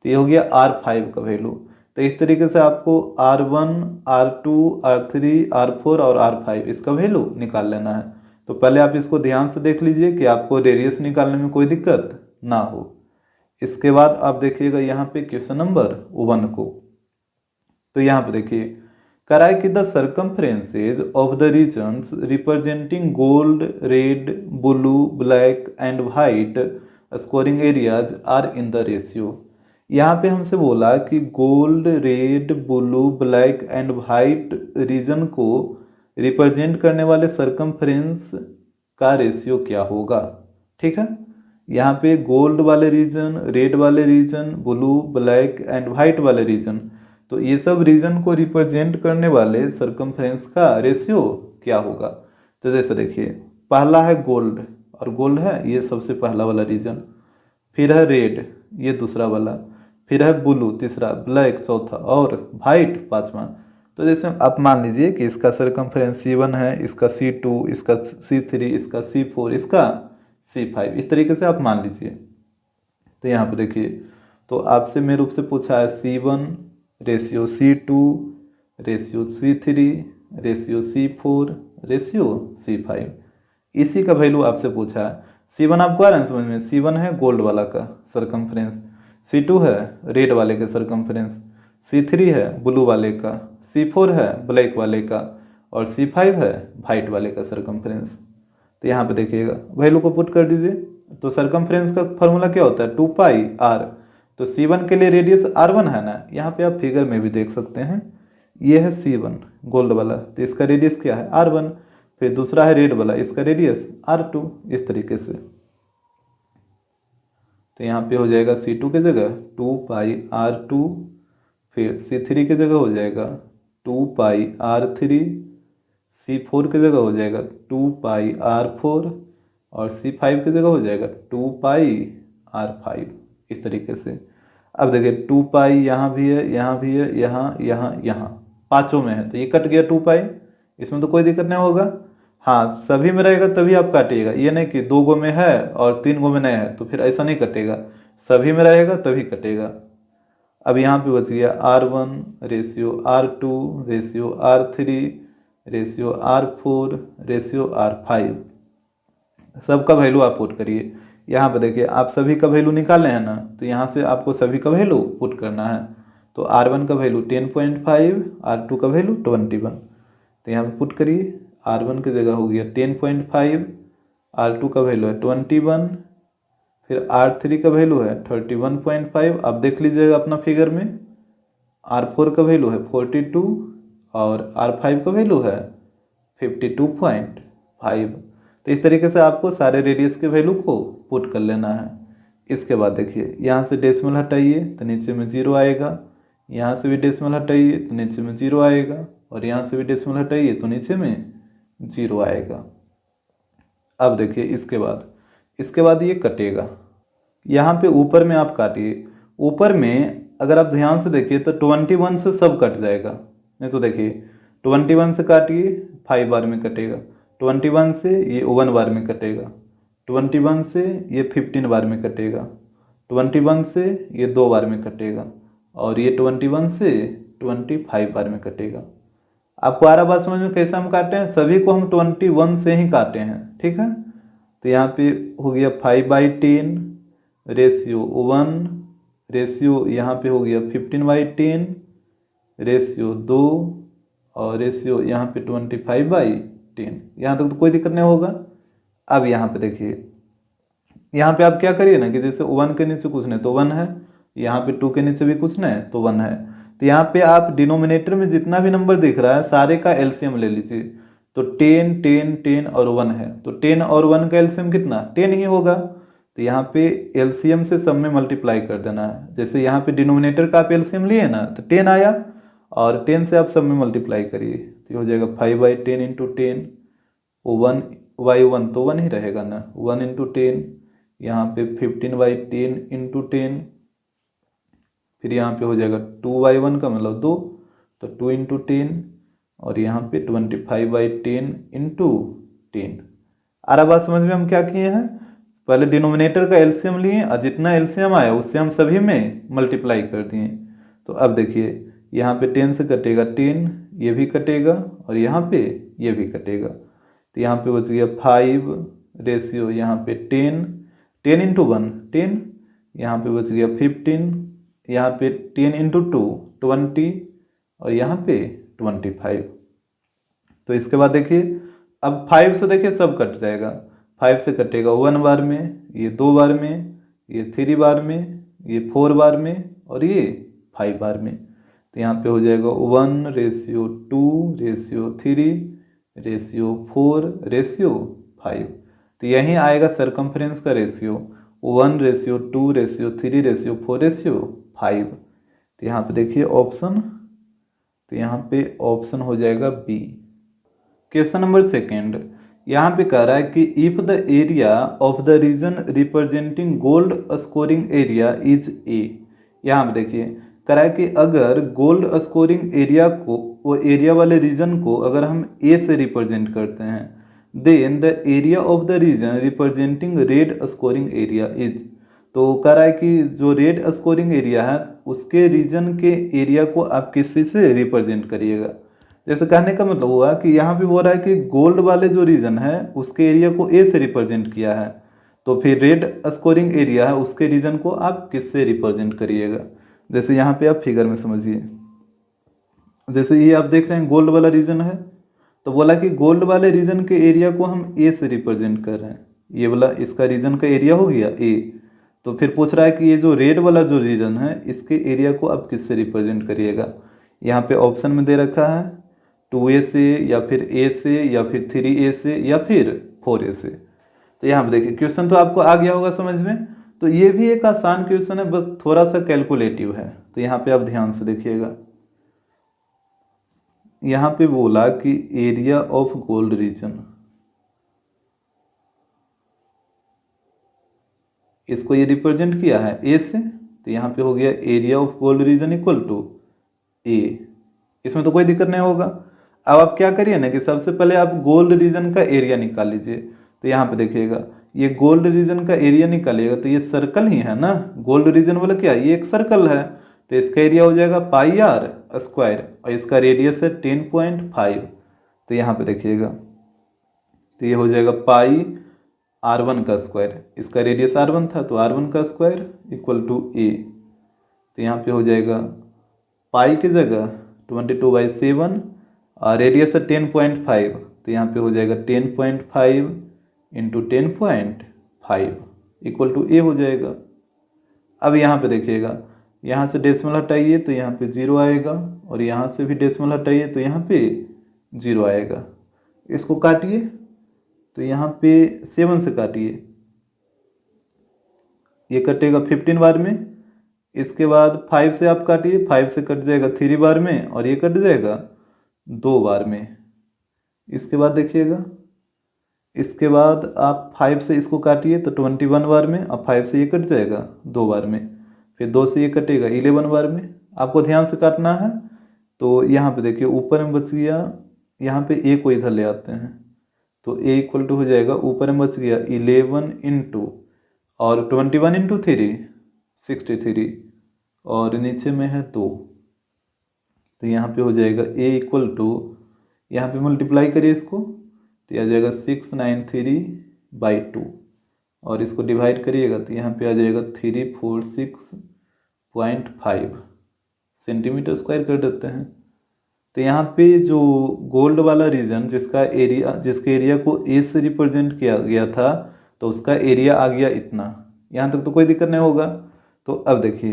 तो ये हो गया R5 का वैल्यू। तो इस तरीके से आपको R1, R2, R3, R4 और R5 इसका वैल्यू निकाल लेना है। तो पहले आप इसको ध्यान से देख लीजिए कि आपको रेडियस निकालने में कोई दिक्कत ना हो। इसके बाद आप देखिएगा यहाँ पे क्वेश्चन नंबर 1 को, तो यहाँ पे देखिए कराए कि the circumferences of the regions representing gold, red, blue, black and white scoring areas are in the ratio. यहाँ पे हमसे बोला कि gold, red, blue, black and white region को रिप्रेजेंट करने वाले सर्कमफ्रेंस का रेशियो क्या होगा, ठीक है। यहाँ पे गोल्ड वाले रीजन, रेड वाले region, blue, black and white वाले रीजन, तो ये सब रीजन को रिप्रेजेंट करने वाले सर्कमफ्रेंस का रेशियो क्या होगा। तो जैसे देखिए पहला है गोल्ड, और गोल्ड है ये सबसे पहला वाला रीजन, फिर है रेड ये दूसरा वाला, फिर है ब्लू तीसरा, ब्लैक चौथा और वाइट पांचवा। तो जैसे आप मान लीजिए कि इसका सर्कमफ्रेंस C1 है, इसका C2, इसका C3, इसका C4, इसका C5, इस तरीके से आप मान लीजिए। तो यहाँ पे देखिए, तो आपसे मेरे रूप से पूछा है C1 ratio C2 ratio C3 ratio C4 ratio C5, इसी का वैल्यू आपसे पूछा है। C1 आपको आ रहा है समझ में, C1 है गोल्ड वाला का सर्कमफ्रेंस, C2 है रेड वाले का सर्कमफ्रेंस, C3 है ब्लू वाले का, C4 है ब्लैक वाले का और C5 है वाइट वाले का सर्कमफ्रेंस। तो यहाँ पे देखिएगा वैल्यू को पुट कर दीजिए। तो सर्कमफ्रेंस का फॉर्मूला क्या होता है 2 पाई r, तो C1 के लिए रेडियस R1 है ना, यहाँ पे आप फिगर में भी देख सकते हैं, ये है C1 गोल्ड वाला, तो इसका रेडियस क्या है R1। फिर दूसरा है रेड वाला, इसका रेडियस R2, इस तरीके से। तो यहाँ पे हो जाएगा C2 की जगह 2πr2, फिर C3 की जगह हो जाएगा 2πr3, C4 की जगह हो जाएगा 2πr4 और C5 की जगह हो जाएगा 2πr5, इस तरीके से। अब देखिए 2π यहाँ भी है, यहाँ भी है, यहाँ पाँचों में है, तो ये कट गया 2π, इसमें तो कोई दिक्कत नहीं होगा। हाँ, सभी में रहेगा तभी आप काटिएगा, ये नहीं कि 2 गो में है और 3 गो में नहीं है, तो फिर ऐसा नहीं कटेगा, सभी में रहेगा तभी कटेगा। अब यहाँ पे बच गया R1 ratio R2 ratio R3 ratio R4 ratio R5, सबका वैल्यू आप पुट करिए। यहाँ पे देखिए आप सभी का वैल्यू निकाले हैं ना, तो यहाँ से आपको सभी का वैल्यू पुट करना है। तो R1 का वैल्यू 10.5, R2 का वैल्यू 21, तो यहाँ पे पुट करिए। R1 की जगह हो गया 10.5, R2 का वैल्यू है 21, फिर R3 का वैल्यू है 31.5। अब देख लीजिएगा अपना फिगर में, R4 का वैल्यू है 42 और R5 का वैल्यू है 52.5। तो इस तरीके से आपको सारे रेडियस के वैल्यू को पुट कर लेना है। इसके बाद देखिए यहाँ से डेसिमल हटाइए तो नीचे में 0 आएगा, यहाँ से भी डेसिमल हटाइए तो नीचे में 0 आएगा, और यहाँ से भी डेसिमल हटाइए तो नीचे में 0 आएगा। अब देखिए इसके बाद ये कटेगा, यहाँ पे ऊपर में आप काटिए। ऊपर में अगर आप ध्यान से देखिए तो 21 से सब कट जाएगा, नहीं तो देखिए 21 से काटिए 5 बार में कटेगा, 21 से ये 1 बार में कटेगा, 21 से ये 15 बार में कटेगा, 21 से ये 2 बार में कटेगा, और ये 21 से 25 बार में कटेगा। आपको आ रहा बात समझ में कैसे हम काटे हैं? सभी को हम 21 से ही काटे हैं, ठीक है। तो यहाँ पे हो गया 5/10 रेशियो 1 रेशियो, यहाँ पे हो गया 15/10 रेशियो 2 और रेशियो यहाँ पे 25/10। यहाँ तक तो कोई दिक्कत नहीं होगा। अब यहाँ पे देखिए, यहाँ पे आप क्या करिए ना कि जैसे 1 के नीचे कुछ नहीं तो 1 है, यहाँ पे 2 के नीचे भी कुछ नहीं तो 1 है, तो यहाँ पे आप डिनोमिनेटर में जितना भी नंबर दिख रहा है सारे का एलसीएम ले लीजिए। तो 10 10 10 और 1 है, तो 10 और 1 का एलसीएम कितना 10 ही होगा। तो यहाँ पे एलसीएम से सब में मल्टीप्लाई कर देना है। जैसे यहाँ पे डिनोमिनेटर का आप एलसीएम लिए ना तो 10 आया, और 10 से आप सब में मल्टीप्लाई करिए तो ये हो जाएगा 5/10 इंटू 10, 1/1 तो 1 ही रहेगा ना, 1 इंटू 10, यहाँ पे 15/10 इंटू 10, फिर यहाँ पे हो जाएगा 2/1 का मतलब 2, तो 2 इंटू 10, और यहाँ पे 25/10 इंटू 10। आ रहा बात समझ में हम क्या किए हैं? पहले डिनोमिनेटर का एलसीएम लिए और जितना एलसीएम आया उससे हम सभी में मल्टीप्लाई कर दिए। तो अब देखिए यहाँ पे 10 से कटेगा 10, ये भी कटेगा, और यहाँ पे ये भी कटेगा। तो यहाँ पे बच गया 5 रेशियो यहाँ पे 10, 10 इंटू 1 10, यहाँ पे बच गया 15, यहाँ पे 10 इंटू 2 20, और यहाँ पे 25। तो इसके बाद देखिए अब 5 से देखिए सब कट जाएगा, 5 से कटेगा 1 बार में, ये 2 बार में, ये 3 बार में, ये 4 बार में, और ये 5 बार में। तो यहाँ पे हो जाएगा 1 रेशियो 2 रेशियो 3 रेशियो 4 रेशियो 5। तो यहीं आएगा सरकमफ्रेंस का ratio 1 ratio 2 ratio 3 ratio 4 ratio 5। तो यहाँ पे देखिए ऑप्शन, तो यहाँ पे ऑप्शन हो जाएगा बी। क्वेश्चन नंबर 2 यहाँ पे कह रहा है कि if the area of the region representing gold scoring area is A. यहाँ पे देखिए कह रहा है कि अगर गोल्ड स्कोरिंग एरिया को, वो एरिया वाले रीजन को अगर हम ए से रिप्रेजेंट करते हैं, then the area of the region representing red scoring area is. तो कह रहा है कि जो रेड स्कोरिंग एरिया है उसके रीजन के एरिया को आप किसी से रिप्रेजेंट करिएगा। जैसे कहने का मतलब हुआ कि यहाँ पे बोल रहा है कि गोल्ड वाले जो रीजन है उसके एरिया को ए से रिप्रेजेंट किया है, तो फिर रेड स्कोरिंग एरिया है उसके रीजन को आप किससे रिप्रेजेंट करिएगा। जैसे यहाँ पे आप फिगर में समझिए, जैसे ये आप देख रहे हैं गोल्ड वाला रीजन है, तो बोला कि गोल्ड वाले रीजन के एरिया को हम ए से रिप्रेजेंट कर रहे हैं। ये वाला इसका रीजन का एरिया हो गया ए, तो फिर पूछ रहा है कि ये जो रेड वाला जो रीजन है इसके एरिया को आप किससे रिप्रेजेंट करिएगा। यहाँ पे ऑप्शन में दे रखा है 2a से, या फिर a से, या फिर 3a से, या फिर 4a से। तो यहाँ पे देखिए क्वेश्चन तो आपको आ गया होगा समझ में। तो ये भी एक आसान क्वेश्चन है, बस थोड़ा सा कैलकुलेटिव है। तो यहाँ पे आप ध्यान से देखिएगा, यहाँ पे बोला कि एरिया ऑफ गोल्ड रीजन, इसको ये रिप्रेजेंट किया है ए से, तो यहाँ पे हो गया area of gold region equal to A. इसमें तो कोई दिक्कत नहीं होगा। अब आप क्या करिए ना कि सबसे पहले आप गोल्ड रीजन का एरिया निकाल लीजिए। तो यहाँ पे देखिएगा ये गोल्ड रीजन का एरिया निकालिएगा तो ये सर्कल ही है ना, गोल्ड रीजन वाला क्या, ये एक सर्कल है। तो इसका एरिया हो जाएगा पाई आर स्क्वायर और इसका रेडियस है 10.5। तो यहाँ पे देखिएगा तो ये हो जाएगा पाई R1 का स्क्वायर, इसका रेडियस R1 था तो R1 का स्क्वायर इक्वल टू ए। तो यहाँ पे हो जाएगा पाई की जगह 22/7 और रेडियस है 10.5, तो यहाँ पे हो जाएगा 10.5 इंटू 10.5 इक्वल टू ए हो जाएगा। अब यहाँ पे देखिएगा, यहाँ से डेसिमल हटाइए तो यहाँ पे 0 आएगा, और यहाँ से भी डेसिमल हटाइए तो यहाँ पे 0 आएगा। इसको काटिए तो यहाँ पे 7 से काटिए, ये कटेगा 15 बार में। इसके बाद 5 से आप काटिए, 5 से कट जाएगा 3 बार में, और ये कट जाएगा 2 बार में। इसके बाद देखिएगा, इसके बाद आप 5 से इसको काटिए तो 21 बार में, और 5 से ये कट जाएगा 2 बार में, फिर 2 से ये कटेगा 11 बार में। आपको ध्यान से काटना है। तो यहाँ पे देखिए ऊपर में बच गया, यहाँ पे ए को इधर ले आते हैं तो ए इक्वल टू हो जाएगा, ऊपर में बच गया 11 इंटू और 21 इंटू 3 63, और नीचे में है 2। तो यहाँ पे हो जाएगा ए इक्वल टू, यहाँ पे मल्टीप्लाई करिए इसको तो यह आ जाएगा 693/2, और इसको डिवाइड करिएगा तो यहाँ पे आ जाएगा 346.5 सेंटीमीटर स्क्वायर कर देते हैं। तो यहाँ पे जो गोल्ड वाला रीजन जिसके एरिया को ए से रिप्रेजेंट किया गया था, तो उसका एरिया आ गया इतना। यहाँ तक तो कोई दिक्कत नहीं होगा। तो अब देखिए,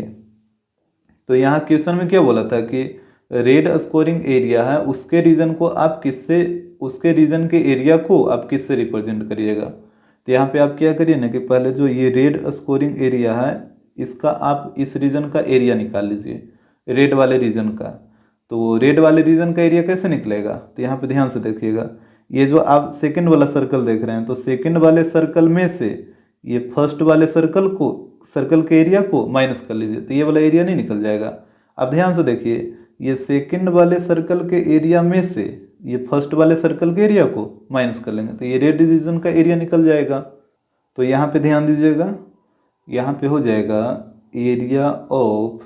तो यहाँ क्वेश्चन में क्या बोला था कि रेड स्कोरिंग एरिया है, उसके रीजन को आप किससे, उसके रीजन के एरिया को आप किससे रिप्रेजेंट करिएगा। तो यहाँ पे आप क्या करिए ना कि पहले जो ये रेड स्कोरिंग एरिया है, इसका आप इस रीजन का एरिया निकाल लीजिए, रेड वाले रीजन का। तो रेड वाले रीजन का एरिया कैसे निकलेगा, तो यहाँ पे ध्यान से देखिएगा, ये जो आप सेकंड वाला सर्कल देख रहे हैं, तो सेकंड वाले सर्कल में से ये फर्स्ट वाले सर्कल के एरिया को माइनस कर लीजिए, तो ये वाला एरिया नहीं निकल जाएगा। अब ध्यान से देखिए, ये सेकंड वाले सर्कल के एरिया में से ये फर्स्ट वाले सर्कल के एरिया को माइनस कर लेंगे, तो ये रेड रीजन का एरिया निकल जाएगा। तो यहाँ पे ध्यान दीजिएगा, यहाँ पे हो जाएगा एरिया ऑफ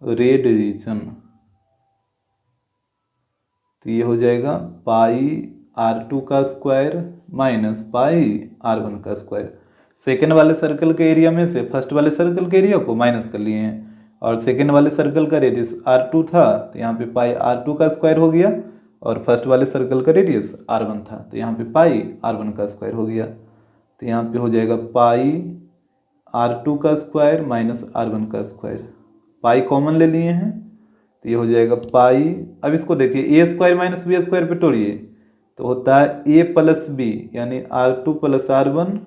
रेड रीजन, तो ये हो जाएगा पाई R2 का स्क्वायर माइनस पाई R1 का स्क्वायर। सेकेंड वाले सर्कल के एरिया में से फर्स्ट वाले सर्कल के एरिया को माइनस कर लिए हैं, और सेकेंड वाले सर्कल का रेडियस R2 था तो यहाँ पे पाई R2 का स्क्वायर हो गया, और फर्स्ट वाले सर्कल का रेडियस R1 था तो यहाँ पे पाई R1 का स्क्वायर हो गया। तो यहाँ पे हो जाएगा पाई R2 का स्क्वायर माइनस R1 का स्क्वायर, पाई कॉमन ले लिए हैं तो ये हो जाएगा पाई। अब इसको देखिए, ए स्क्वायर माइनस बी स्क्वायर पे तोड़िए तो होता है ए प्लस बी यानी R2 plus R1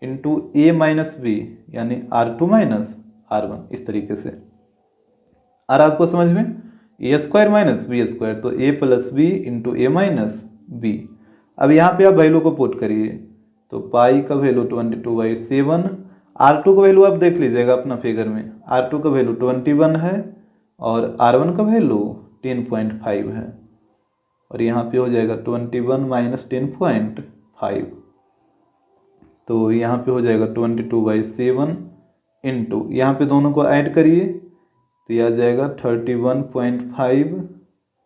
into A minus B यानी R2 माइनस R1, इस तरीके से। और आपको समझ में ए स्क्वायर माइनस बी स्क्वायर, तो ए plus B into A minus B. अब यहाँ पे आप वैल्यू को पुट करिए तो पाई का वैल्यू 22/7, R2 का वैल्यू आप देख लीजिएगा अपना फिगर में, R2 का वैल्यू 21 है और R1 का वैल्यू 10.5 है, और यहाँ पे हो जाएगा 21 माइनस 10.5, तो यहाँ पे हो जाएगा 22/7 इंटू, यहाँ पे दोनों को ऐड करिए तो यह आ जाएगा 31.5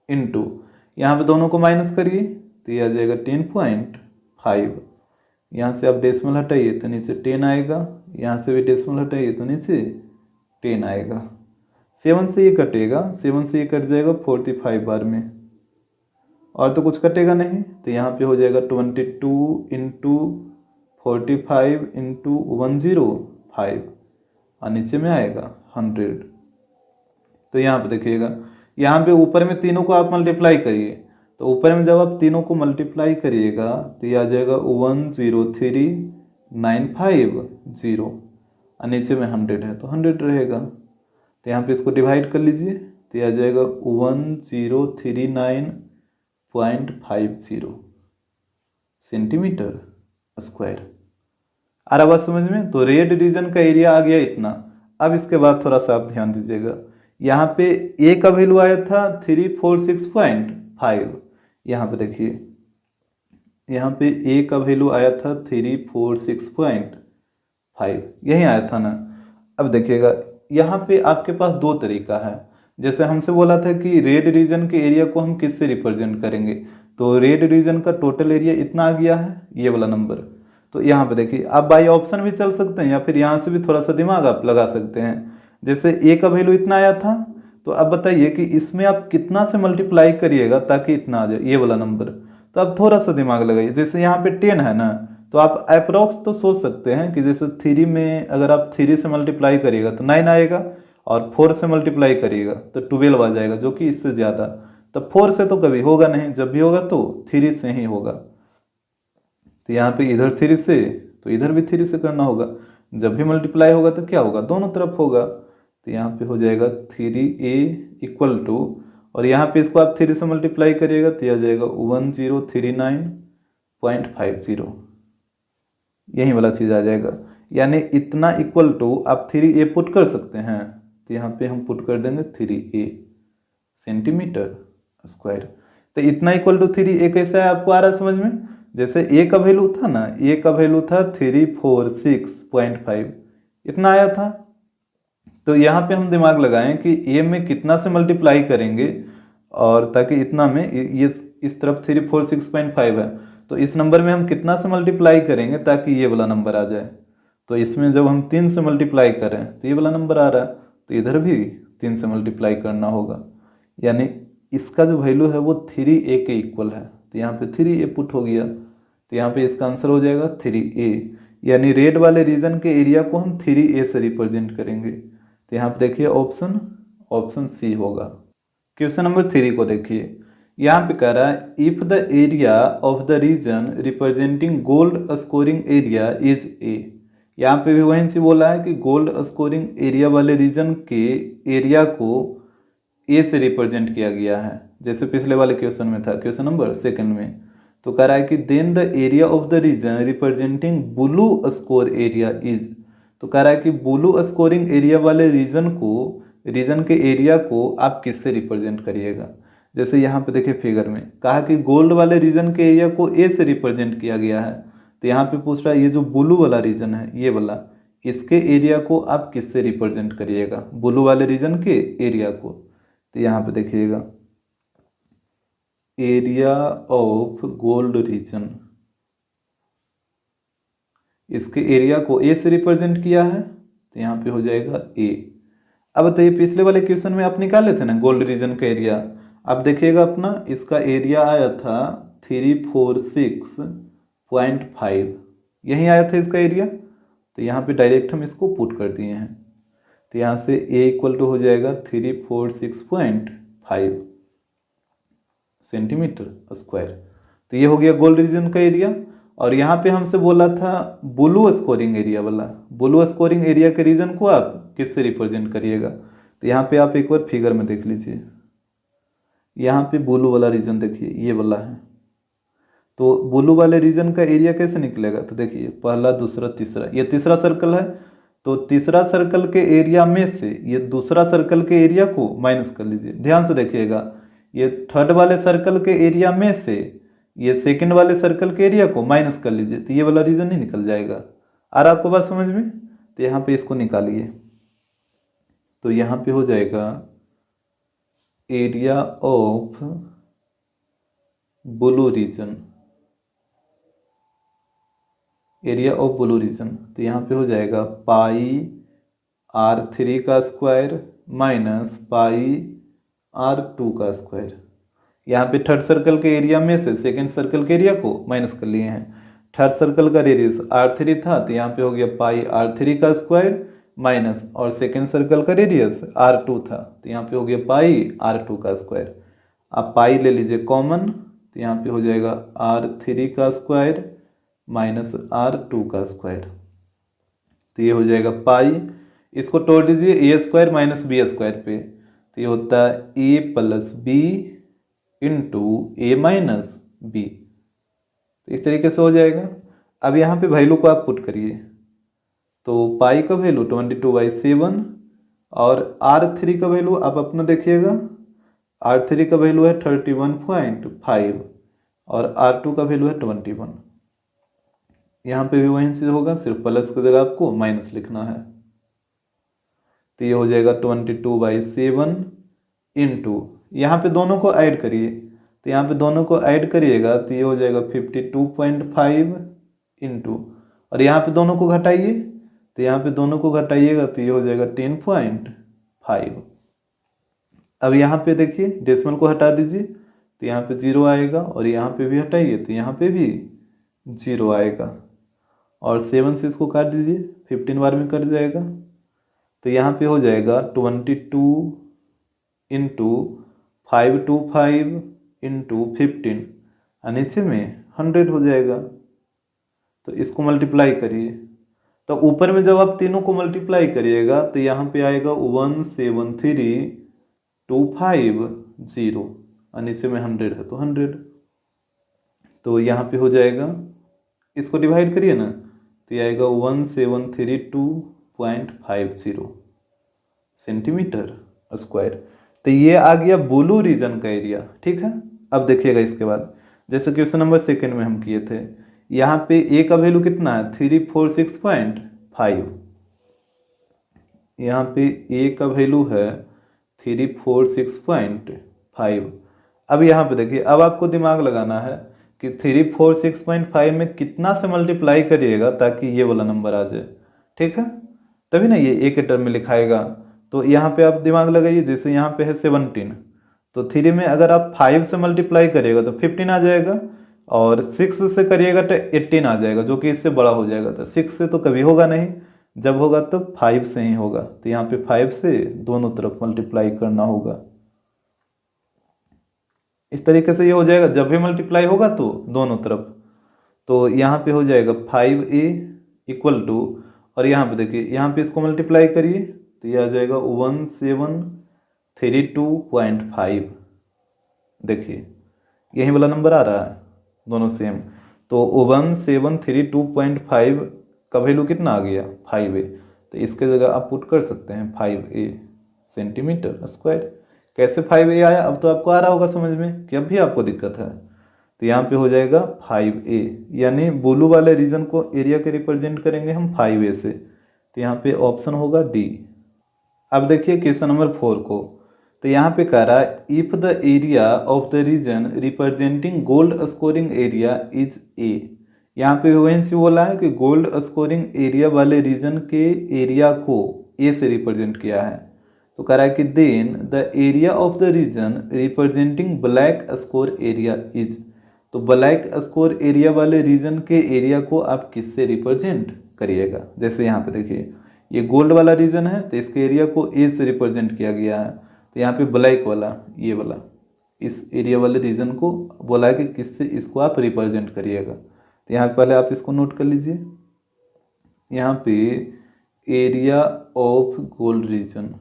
इंटू, यहाँ पे दोनों को माइनस करिए तो यह आ जाएगा 10.5। यहाँ से आप डेसिमल हटाइए तो नीचे 10 आएगा, यहाँ से भी डेसिमल हटाइए तो नीचे 10 आएगा। 7 से ये कटेगा, 7 से ये कट जाएगा 45 बार में, और तो कुछ कटेगा नहीं। तो यहाँ पे हो जाएगा 22 इंटू 45 इंटू 10 5 और नीचे में आएगा 100। तो यहाँ पे देखिएगा, यहाँ पे ऊपर में तीनों को आप मल्टीप्लाई करिए, तो ऊपर में जब आप तीनों को मल्टीप्लाई करिएगा तो ये आ जाएगा 103,950 और नीचे में 100 है तो 100 रहेगा। तो यहाँ पे इसको डिवाइड कर लीजिए तो ये आ जाएगा 1039.50 सेंटीमीटर स्क्वायर। आ रहा बात समझ में? तो रेड रीजन का एरिया आ गया इतना। अब इसके बाद थोड़ा सा आप ध्यान दीजिएगा, यहाँ पे ए का वैल्यू आया था 346.5। यहाँ पे देखिए, यहाँ पे ए का वैल्यू आया था 346.5, यही आया था ना। अब देखिएगा, यहाँ पे आपके पास दो तरीका है। जैसे हमसे बोला था कि रेड रीजन के एरिया को हम किससे रिप्रेजेंट करेंगे, तो रेड रीजन का टोटल एरिया इतना आ गया है, ये वाला नंबर। तो यहाँ पे देखिए, आप बाई ऑप्शन भी चल सकते हैं या फिर यहाँ से भी थोड़ा सा दिमाग आप लगा सकते हैं। जैसे ए का वैल्यू इतना आया था, तो अब बताइए कि इसमें आप कितना से मल्टीप्लाई करिएगा ताकि इतना आ जाए, ये वाला नंबर। तो आप थोड़ा सा दिमाग लगाइए। जैसे यहाँ पे 10 है ना, तो आप अप्रोक्स तो सोच सकते हैं कि जैसे 3 में अगर आप 3 से मल्टीप्लाई करिएगा तो 9 आएगा, और 4 से मल्टीप्लाई करिएगा तो 12 आ जाएगा, जो कि इससे ज़्यादा। तो 4 से तो कभी होगा नहीं, जब भी होगा तो 3 से ही होगा। तो यहाँ पे इधर 3 से, तो इधर भी 3 से करना होगा। जब भी मल्टीप्लाई होगा तो क्या होगा, दोनों तरफ होगा। तो यहाँ पे हो जाएगा 3a इक्वल टू, और यहाँ पे इसको आप 3 से मल्टीप्लाई करिएगा तो यह आ जाएगा 1039.50, यही वाला चीज़ आ जाएगा। यानी इतना इक्वल टू आप 3a पुट कर सकते हैं, तो यहाँ पे हम पुट कर देंगे 3a सेंटीमीटर स्क्वायर। तो इतना इक्वल टू 3a कैसा है, आपको आ रहा है समझ में? जैसे a का वैल्यू था ना, a का वैल्यू था 346.5, इतना आया था। तो यहाँ पे हम दिमाग लगाएं कि a में कितना से मल्टीप्लाई करेंगे, और ताकि इतना में ये इस तरफ 346.5 है, तो इस नंबर में हम कितना से मल्टीप्लाई करेंगे ताकि ये वाला नंबर आ जाए। तो इसमें जब हम 3 से मल्टीप्लाई करें तो ये वाला नंबर आ रहा है, तो इधर भी 3 से मल्टीप्लाई करना होगा। यानी इसका जो वैल्यू है वो 3a के इक्वल है, तो यहाँ पे 3a पुट हो गया। तो यहाँ पे इसका आंसर हो जाएगा 3a, यानी रेड वाले रीजन के एरिया को हम 3a से रिप्रेजेंट करेंगे। तो यहाँ पे देखिए ऑप्शन सी होगा। क्वेश्चन नंबर 3 को देखिए, यहाँ पे कह रहा है if the area of the region representing gold scoring area is A. यहाँ पे भी वहीं से बोला है कि गोल्ड स्कोरिंग एरिया वाले रीजन के एरिया को ए से रिप्रेजेंट किया गया है, जैसे पिछले वाले क्वेश्चन में था, क्वेश्चन नंबर 2 में। तो कह रहा है कि then the area of the region representing blue score area is. तो कह रहा है कि ब्लू स्कोरिंग एरिया वाले रीजन के एरिया को आप किससे रिप्रेजेंट करिएगा। जैसे यहाँ पे देखिए फिगर में कहा कि गोल्ड वाले रीजन के एरिया को ए से रिप्रेजेंट किया गया है, तो यहाँ पे पूछ रहा है ये जो ब्लू वाला रीजन है, ये वाला, इसके एरिया को आप किससे रिप्रेजेंट करिएगा, ब्लू वाले रीजन के एरिया को। तो यहाँ पे देखिएगा एरिया ऑफ गोल्ड रीजन, इसके एरिया को ए से रिप्रेजेंट किया है, तो यहाँ पे हो जाएगा ए। अब बताइए पिछले वाले क्वेश्चन में आप निकाले थे ना गोल्ड रीजन का एरिया, अब देखिएगा अपना इसका एरिया आया था 346.5, यही आया था इसका एरिया। तो यहाँ पे डायरेक्ट हम इसको पुट कर दिए हैं, तो यहाँ से a इक्वल टू हो जाएगा 346.5 सेंटीमीटर स्क्वायर। तो ये हो गया गोल्ड रीजन का एरिया। और यहाँ पे हमसे बोला था ब्लू स्कोरिंग एरिया वाला, ब्लू स्कोरिंग एरिया के रीजन को आप किससे रिप्रेजेंट करिएगा। तो यहाँ पे आप एक बार फिगर में देख लीजिए, यहाँ पे ब्लू वाला रीजन देखिए ये वाला है। तो ब्लू वाले रीजन का एरिया कैसे निकलेगा, तो देखिए पहला दूसरा तीसरा, ये तीसरा सर्कल है, तो तीसरा सर्कल के एरिया में से ये दूसरा सर्कल के एरिया को माइनस कर लीजिए। ध्यान से देखिएगा, ये थर्ड वाले सर्कल के एरिया में से ये सेकंड वाले सर्कल के एरिया को माइनस कर लीजिए, तो ये वाला रीजन ही निकल जाएगा। और आपको बात समझ में? तो यहाँ पे इसको निकालिए, तो यहाँ पे हो जाएगा area of blue region, area of blue region. तो यहाँ पे हो जाएगा पाई r3 का स्क्वायर माइनस पाई r2 का स्क्वायर। यहाँ पे थर्ड सर्कल के एरिया में से सेकंड सर्कल के एरिया को माइनस कर लिए हैं, थर्ड सर्कल का रेडियस R3 था, तो यहाँ पे हो गया पाई R3 का स्क्वायर माइनस, और सेकेंड सर्कल का रेडियस R2 था, तो यहाँ पे हो गया पाई R2 का स्क्वायर। आप पाई ले लीजिए कॉमन, तो यहाँ पे हो जाएगा R3 का स्क्वायर माइनस R2 का स्क्वायर, तो ये हो जाएगा पाई। इसको तोड़ दीजिए ए स्क्वायर माइनस बी स्क्वायर पे, तो ये होता है ए plus B into A minus B, तो इस तरीके से हो जाएगा। अब यहाँ पे वैल्यू को आप पुट करिए, तो पाई का वैल्यू 22/7 और R3 का वैल्यू आप अपना देखिएगा, R3 का वैल्यू है 31.5 और R2 का वैल्यू है 21। यहाँ पे भी वही चीज़ होगा, सिर्फ प्लस की जगह आपको माइनस लिखना है, तो ये हो जाएगा 22/7 इंटू, यहाँ पे दोनों को ऐड करिए, तो यहाँ पे दोनों को ऐड करिएगा तो ये हो जाएगा 52.5 इंटू, और यहाँ पे दोनों को घटाइए, तो यहाँ पे दोनों को घटाइएगा तो ये हो जाएगा 10.5। अब यहाँ पे देखिए डेसिमल को हटा दीजिए, तो यहाँ पे 0 आएगा, और यहाँ पे भी हटाइए तो यहाँ पे भी 0 आएगा, और 7 से इसको काट दीजिए, 15 बार में कट जाएगा, तो यहाँ पे हो जाएगा 22 इंटू 525 इंटू 15, और नीचे में 100 हो जाएगा। तो इसको मल्टीप्लाई करिए, तो ऊपर में जब आप तीनों को मल्टीप्लाई करिएगा तो यहाँ पे आएगा 173,250, और नीचे में 100 है तो 100, तो यहाँ पे हो जाएगा, इसको डिवाइड करिए ना, तो ये आएगा 1732.50 सेंटीमीटर स्क्वायर। तो ये आ गया ब्लू रीजन का एरिया, ठीक है। अब देखिएगा इसके बाद, जैसे क्वेश्चन नंबर 2 में हम किए थे, यहाँ पे ए का वैल्यू कितना है 346.5, यहाँ पे ए का वैल्यू है 346.5। अब यहाँ पे देखिए, अब आपको दिमाग लगाना है कि 346.5 में कितना से मल्टीप्लाई करिएगा ताकि ये वाला नंबर आ जाए, ठीक है, तभी ना ये ए के टर्म में लिखाएगा। तो यहाँ पे आप दिमाग लगाइए, जैसे यहाँ पे है 17, तो 3 में अगर आप 5 से मल्टीप्लाई करिएगा तो 15 आ जाएगा, और 6 से करिएगा तो 18 आ जाएगा, जो कि इससे बड़ा हो जाएगा। तो 6 से तो कभी होगा नहीं, जब होगा तो 5 से ही होगा, तो यहाँ पे 5 से दोनों तरफ मल्टीप्लाई करना होगा। इस तरीके से ये हो जाएगा, जब भी मल्टीप्लाई होगा तो दोनों तरफ, तो यहाँ पे हो जाएगा 5a इक्वल टू, और यहाँ पे देखिए, यहाँ पे इसको मल्टीप्लाई करिए तो ये आ जाएगा 1732.5, देखिए यही वाला नंबर आ रहा है, दोनों सेम। तो 1732.5 का वैल्यू कितना आ गया 5a, तो इसके जगह आप पुट कर सकते हैं 5a सेंटीमीटर स्क्वायर। कैसे 5a आया, अब तो आपको आ रहा होगा समझ में कि अब भी आपको दिक्कत है, तो यहाँ पे हो जाएगा 5a, यानी ब्लू वाले रीजन को एरिया के रिप्रेजेंट करेंगे हम 5a से, तो यहाँ पे ऑप्शन होगा डी। अब देखिए क्वेश्चन नंबर 4 को, तो यहाँ पे कह रहा है if the area of the region representing gold scoring area is A, यहाँ पे वही से बोला है कि गोल्ड स्कोरिंग एरिया वाले रीजन के एरिया को ए से रिप्रेजेंट किया है, तो कह रहा है कि then the area of the region representing black score area is, तो ब्लैक स्कोर एरिया वाले रीजन के एरिया को आप किससे रिप्रेजेंट करिएगा। जैसे यहाँ पे देखिए, ये गोल्ड वाला रीजन है तो इसके एरिया को ए से रिप्रेजेंट किया गया है, तो यहाँ पे ब्लैक वाला, ये वाला, इस एरिया वाले रीजन को बोला है कि किससे इसको आप रिप्रेजेंट करिएगा। तो यहाँ पहले आप इसको नोट कर लीजिए, यहाँ पे एरिया ऑफ गोल्ड रीजन,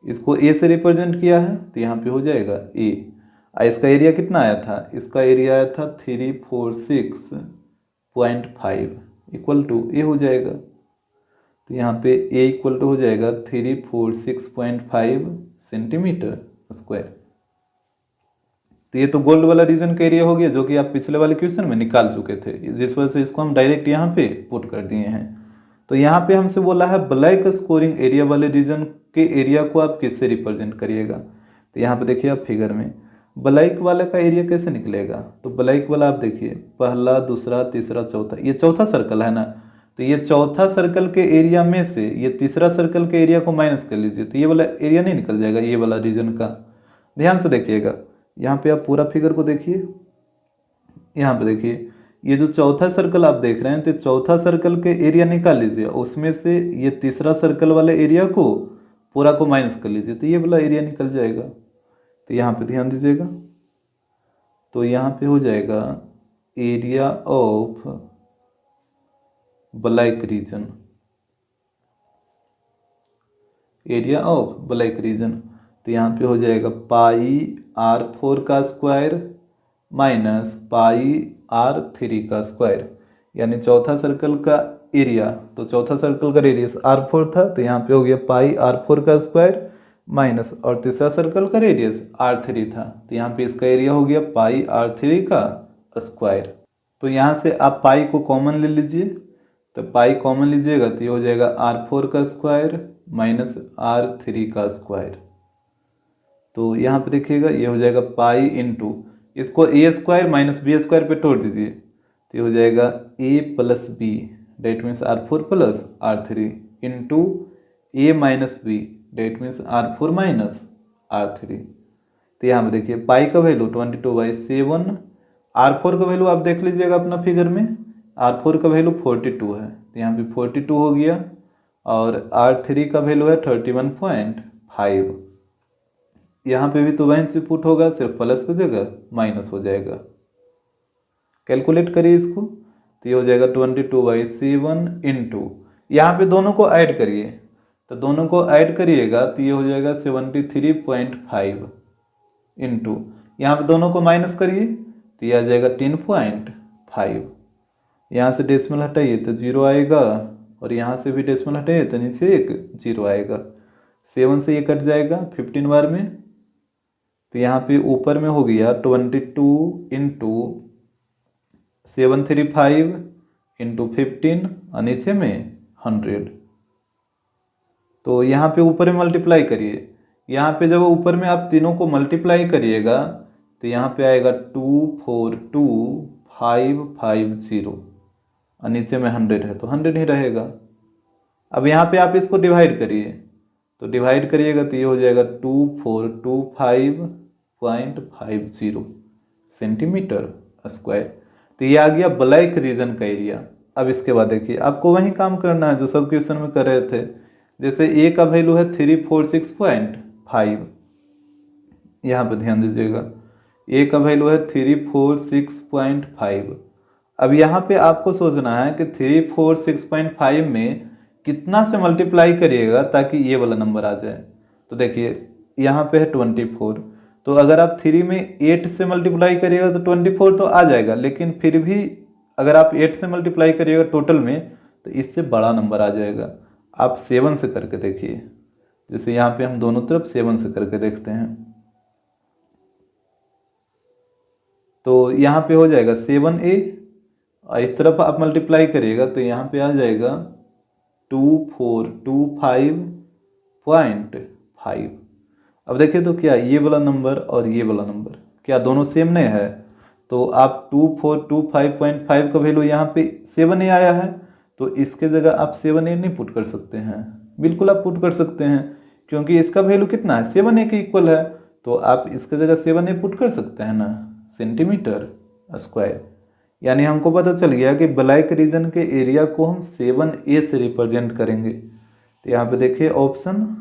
इसको ए से रिप्रेजेंट किया है, तो यहाँ पे हो जाएगा ए। इसका एरिया कितना आया था, इसका एरिया आया था 346.5 इक्वल टू ए हो जाएगा, तो यहाँ पे ए इक्वल टू हो जाएगा 346.5 सेंटीमीटर स्क्वायर। तो ये तो गोल्ड वाला रीजन का एरिया हो गया, जो कि आप पिछले वाले क्वेश्चन में निकाल चुके थे, जिस वजह से इसको हम डायरेक्ट यहाँ पे पुट कर दिए हैं। तो यहाँ पे हमसे बोला है ब्लैक स्कोरिंग एरिया वाले रीजन के एरिया को आप किससे रिप्रेजेंट करिएगा। तो यहाँ पे देखिए आप फिगर में ब्लैक वाला का एरिया कैसे निकलेगा, तो ब्लैक वाला आप देखिए, पहला, दूसरा, तीसरा, चौथा, ये चौथा सर्कल है ना, तो ये चौथा सर्कल के एरिया में से ये तीसरा सर्कल के एरिया को माइनस कर लीजिए, तो ये वाला एरिया नहीं निकल जाएगा ये वाला रीजन का। ध्यान से देखिएगा, यहाँ पे आप पूरा फिगर को देखिए, यहाँ पे देखिए ये जो चौथा सर्कल आप देख रहे हैं तो चौथा सर्कल के एरिया निकाल लीजिए, उसमें से ये तीसरा सर्कल वाले एरिया को पूरा को माइनस कर लीजिए तो ये वाला एरिया निकल जाएगा। तो यहाँ पे ध्यान दीजिएगा, तो यहाँ पे हो जाएगा area of black reason, area of black reason. तो यहाँ पे हो जाएगा पाई R4 का स्क्वायर माइनस पाई R3 का स्क्वायर, यानी चौथा सर्कल का एरिया, तो चौथा सर्कल का रेडियस R4 था तो यहाँ पे हो गया पाई R4 का स्क्वायर माइनस, और तीसरा सर्कल का रेडियस R3 था तो यहाँ पे इसका एरिया हो गया पाई R3 का स्क्वायर। तो यहाँ से आप पाई को कॉमन ले लीजिए, तो पाई कॉमन लीजिएगा तो ये हो जाएगा R4 का स्क्वायर माइनस R3 का स्क्वायर। तो यहाँ पे देखिएगा ये हो जाएगा पाई इंटू, इसको A square minus B square पे तोड़ दीजिए तो ये हो जाएगा a plus B that means R4 plus R3 into A minus B that means R4 minus R3। तो यहाँ पे देखिए पाई का वैल्यू 22/7, R4 का वैल्यू आप देख लीजिएगा अपना फिगर में, R4 का वैल्यू 42 है तो यहाँ पे 42 हो गया, और R3 का वैल्यू है 31.5। यहाँ पे भी तो वही से पुट होगा, सिर्फ प्लस की जगह माइनस हो जाएगा। कैलकुलेट करिए इसको तो ये हो जाएगा 22/7 इंटू, यहाँ पे दोनों को ऐड करिए, तो दोनों को ऐड करिएगा तो ये हो जाएगा 73.5 इंटू, यहाँ पे दोनों को माइनस करिए तो ये आ जाएगा 10.5। यहाँ से डेसिमल हटाइए तो 0 आएगा, और यहाँ से भी डेसिमल हटाइए तो नीचे एक 0 आएगा। 7 से ये कट जाएगा 15 बार में, तो यहाँ पे ऊपर में हो गया 22 इंटू 735 इंटू 15 और नीचे में 100। तो यहाँ पे ऊपर में मल्टीप्लाई करिए, यहाँ पे जब ऊपर में आप तीनों को मल्टीप्लाई करिएगा तो यहाँ पे आएगा 242550 और नीचे में 100 है तो 100 ही रहेगा। अब यहाँ पे आप इसको डिवाइड करिए, तो डिवाइड करिएगा तो ये हो जाएगा 2425.50 सेंटीमीटर स्क्वायर। तो ये आ गया ब्लैक रीजन का एरिया। अब इसके बाद देखिए आपको वही काम करना है जो सब क्वेश्चन में कर रहे थे, जैसे ए का वैल्यू है 346.5, यहाँ पे ध्यान दीजिएगा ए का वैल्यू है 346.5। अब यहाँ पे आपको सोचना है कि 346.5 में कितना से मल्टीप्लाई करिएगा ताकि ये वाला नंबर आ जाए। तो देखिए यहाँ पे है 24, तो अगर आप 3 में 8 से मल्टीप्लाई करिएगा तो 24 तो आ जाएगा, लेकिन फिर भी अगर आप 8 से मल्टीप्लाई करिएगा टोटल में तो इससे बड़ा नंबर आ जाएगा। आप 7 से करके देखिए, जैसे यहाँ पे हम दोनों तरफ 7 से करके देखते हैं तो यहाँ पे हो जाएगा 7a, और इस तरफ आप मल्टीप्लाई करिएगा तो यहाँ पे आ जाएगा 2425.5। अब देखिए तो क्या ये वाला नंबर और ये वाला नंबर क्या दोनों सेम नहीं है, तो आप 2425.5 का वैल्यू यहाँ पे 7a आया है तो इसके जगह आप 7a नहीं पुट कर सकते हैं, बिल्कुल आप पुट कर सकते हैं क्योंकि इसका वैल्यू कितना है 7a के इक्वल है, तो आप इसके जगह 7a पुट कर सकते हैं ना, सेंटीमीटर स्क्वायर। यानी हमको पता चल गया कि ब्लैक रीजन के एरिया को हम 7a से रिप्रेजेंट करेंगे। तो यहाँ पे देखिए ऑप्शन,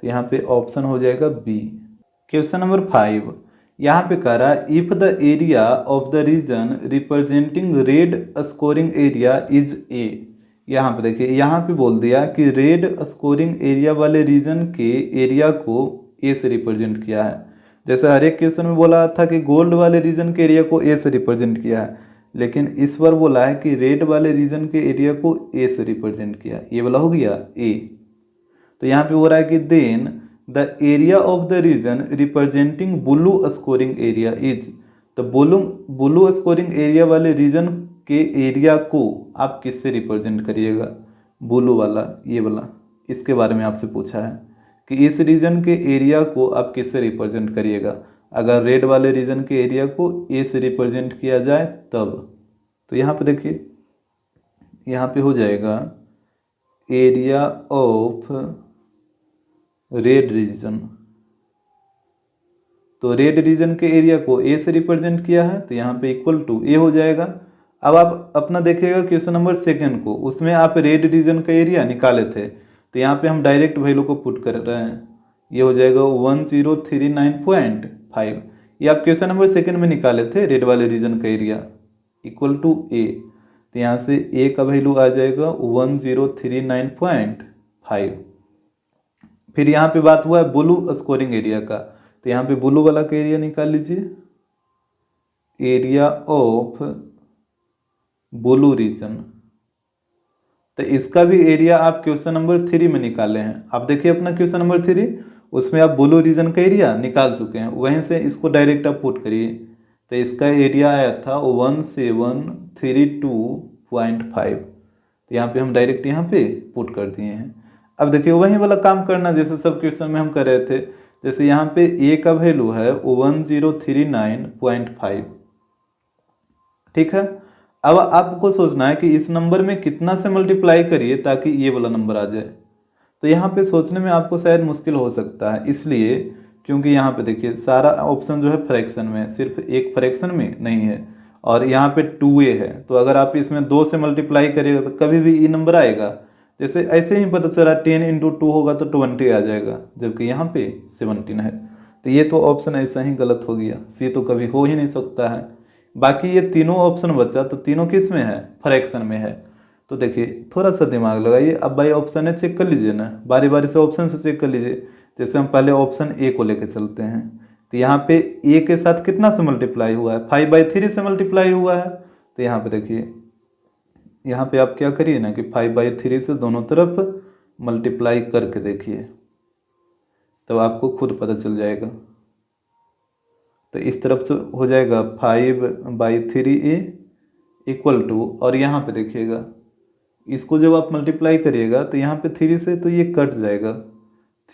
तो यहाँ पे ऑप्शन हो जाएगा बी। क्वेश्चन नंबर 5 यहाँ पे कह रहा है if the area of the region representing red scoring area is A. यहाँ पे देखिए यहाँ पे बोल दिया कि रेड स्कोरिंग एरिया वाले रीजन के एरिया को ए से रिप्रेजेंट किया है। जैसे हर एक क्वेश्चन में बोला था कि गोल्ड वाले रीजन के एरिया को ए से रिप्रेजेंट किया है, लेकिन इस बार बोला है कि रेड वाले रीजन के एरिया को ए से रिप्रेजेंट किया, ये वाला हो गया ए। तो यहाँ पे हो रहा है कि then the area of the region representing blue scoring area is, तो ब्लू स्कोरिंग एरिया वाले रीजन के एरिया को आप किससे रिप्रेजेंट करिएगा, ब्लू वाला ये वाला, इसके बारे में आपसे पूछा है कि इस रीजन के एरिया को आप किससे रिप्रेजेंट करिएगा। अगर रेड वाले रीजन के एरिया को ए से रिप्रेजेंट किया जाए तब, तो यहाँ पे देखिए यहाँ पे हो जाएगा एरिया ऑफ रेड रीजन तो रेड रीजन के एरिया को ए से रिप्रेजेंट किया है, तो यहाँ पे इक्वल टू ए हो जाएगा। अब आप अपना देखिएगा क्वेश्चन नंबर सेकंड को, उसमें आप रेड रीजन का एरिया निकाले थे, तो यहाँ पे हम डायरेक्ट वैल्यू को पुट कर रहे हैं, ये हो जाएगा 1039.5। ये आप क्वेश्चन नंबर सेकंड में निकाले थे रेड वाले रीजन का एरिया इक्वल टू ए, तो यहाँ से ए का वैल्यू आ जाएगा 1039.5। फिर यहाँ पे बात हुआ है ब्लू स्कोरिंग एरिया का, तो यहाँ पे ब्लू वाला का एरिया निकाल लीजिए, एरिया ऑफ ब्लू रीजन। तो इसका भी एरिया आप क्वेश्चन नंबर 3 में निकाले हैं। आप देखिए अपना क्वेश्चन नंबर 3, उसमें आप ब्लू रीजन का एरिया निकाल चुके हैं, वहीं से इसको डायरेक्ट आप पुट करिए। तो इसका एरिया आया था 1732.5, तो यहाँ पे हम डायरेक्ट यहाँ पे पुट कर दिए हैं। अब देखिए वही वाला काम करना जैसे सब क्वेश्चन में हम कर रहे थे। जैसे यहाँ पे ए का वैल्यू है 1039.5, ठीक है। अब आपको सोचना है कि इस नंबर में कितना से मल्टीप्लाई करिए ताकि ये वाला नंबर आ जाए। तो यहाँ पे सोचने में आपको शायद मुश्किल हो सकता है, इसलिए क्योंकि यहाँ पे देखिए सारा ऑप्शन जो है फ्रैक्शन में, सिर्फ एक फ्रैक्शन में नहीं है, और यहाँ पे 2a है। तो अगर आप इसमें 2 से मल्टीप्लाई करिएगा तो कभी भी ये नंबर आएगा। जैसे ऐसे ही पता चला 10 × 2 होगा तो 20 आ जाएगा, जबकि यहाँ पे 17 है। तो ये तो ऑप्शन ऐसा ही गलत हो गया, सी तो कभी हो ही नहीं सकता है। बाकी ये तीनों ऑप्शन बचा, तो तीनों किस में है, फ्रैक्शन में है। तो देखिए थोड़ा सा दिमाग लगाइए। अब भाई ऑप्शन है चेक कर लीजिए ना, बारी बारी से ऑप्शन से चेक कर लीजिए। जैसे हम पहले ऑप्शन ए को लेकर चलते हैं, तो यहाँ पे ए के साथ कितना से मल्टीप्लाई हुआ है, 5/3 से मल्टीप्लाई हुआ है। तो यहाँ पे देखिए, यहाँ पे आप क्या करिए ना कि 5/3 से दोनों तरफ मल्टीप्लाई करके देखिए, तब आपको खुद पता चल जाएगा। तो इस तरफ से हो जाएगा 5/3a इक्वल टू, और यहाँ पे देखिएगा इसको जब आप मल्टीप्लाई करिएगा तो यहाँ पे 3 से तो ये कट जाएगा,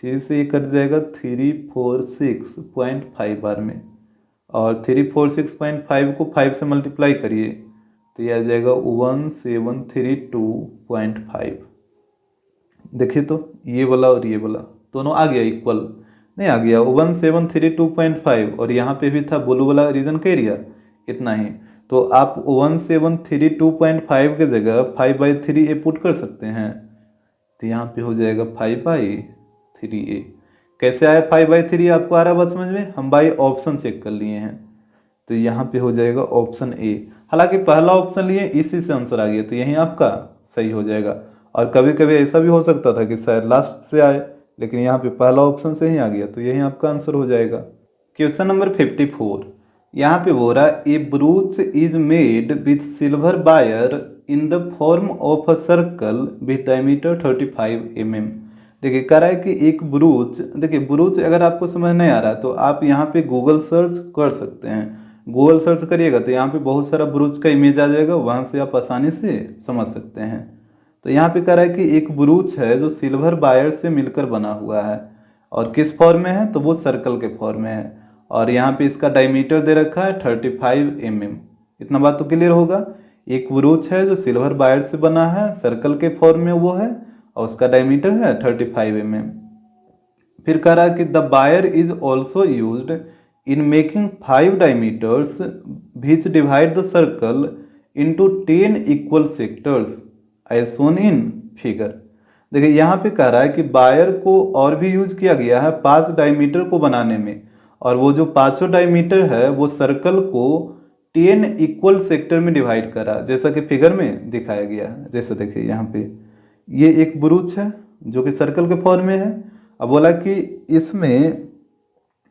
3 से ये कट जाएगा 346.5 बार में, और 346.5 को 5 से मल्टीप्लाई करिए तो ये आ जाएगा 1732.5। देखिए तो ये वाला और ये वाला दोनों आ गया इक्वल, नहीं आ गया 1732.5, और यहाँ पे भी था ब्लू वाला रीजन का एरिया इतना ही। तो आप 1732.5 के जगह 5/3a पुट कर सकते हैं, तो यहाँ पे हो जाएगा 5/3a। कैसे आया 5/3 आपको आ रहा बात समझ में, हम बाई ऑप्शन चेक कर लिए हैं, तो यहाँ पे हो जाएगा ऑप्शन ए। हालांकि पहला ऑप्शन लिए इसी से आंसर आ गया, तो यही आपका सही हो जाएगा। और कभी कभी ऐसा भी हो सकता था कि शायद लास्ट से आए, लेकिन यहाँ पे पहला ऑप्शन से ही आ गया, तो यही आपका आंसर हो जाएगा। क्वेश्चन नंबर 54, यहाँ पे बोल रहा है a brooch is made with silver wire in the form of a circle with diameter 35 mm। देखिए कह रहा है कि एक ब्रूच, देखिए ब्रूच अगर आपको समझ नहीं आ रहा तो आप यहाँ पे गूगल सर्च कर सकते हैं। गूगल सर्च करिएगा तो यहाँ पे बहुत सारा ब्रूच का इमेज आ जाएगा, वहाँ से आप आसानी से समझ सकते हैं। तो यहाँ पे कह रहा है कि एक ब्रूच है जो सिल्वर वायर से मिलकर बना हुआ है, और किस फॉर्म में है, तो वो सर्कल के फॉर्म में है, और यहाँ पे इसका डायमीटर दे रखा है 35 mm। इतना बात तो क्लियर होगा। एक ब्रूच है जो सिल्वर वायर से बना है, सर्कल के फॉर्म में वो है, और उसका डायमीटर है 35 mm। फिर कह रहा है कि the wire is also used in making 5 diameters which divide the circle into 10 equal sectors as shown in figure. देखिए यहाँ पे कह रहा है कि वायर को और भी यूज किया गया है 5 डायमीटर को बनाने में, और वो जो 5 डायमीटर है वो सर्कल को 10 इक्वल सेक्टर में डिवाइड करा, जैसा कि फिगर में दिखाया गया है। जैसे देखिए यहाँ पे ये एक ब्रूच है जो कि सर्कल के फॉर्म में है। अब बोला कि इसमें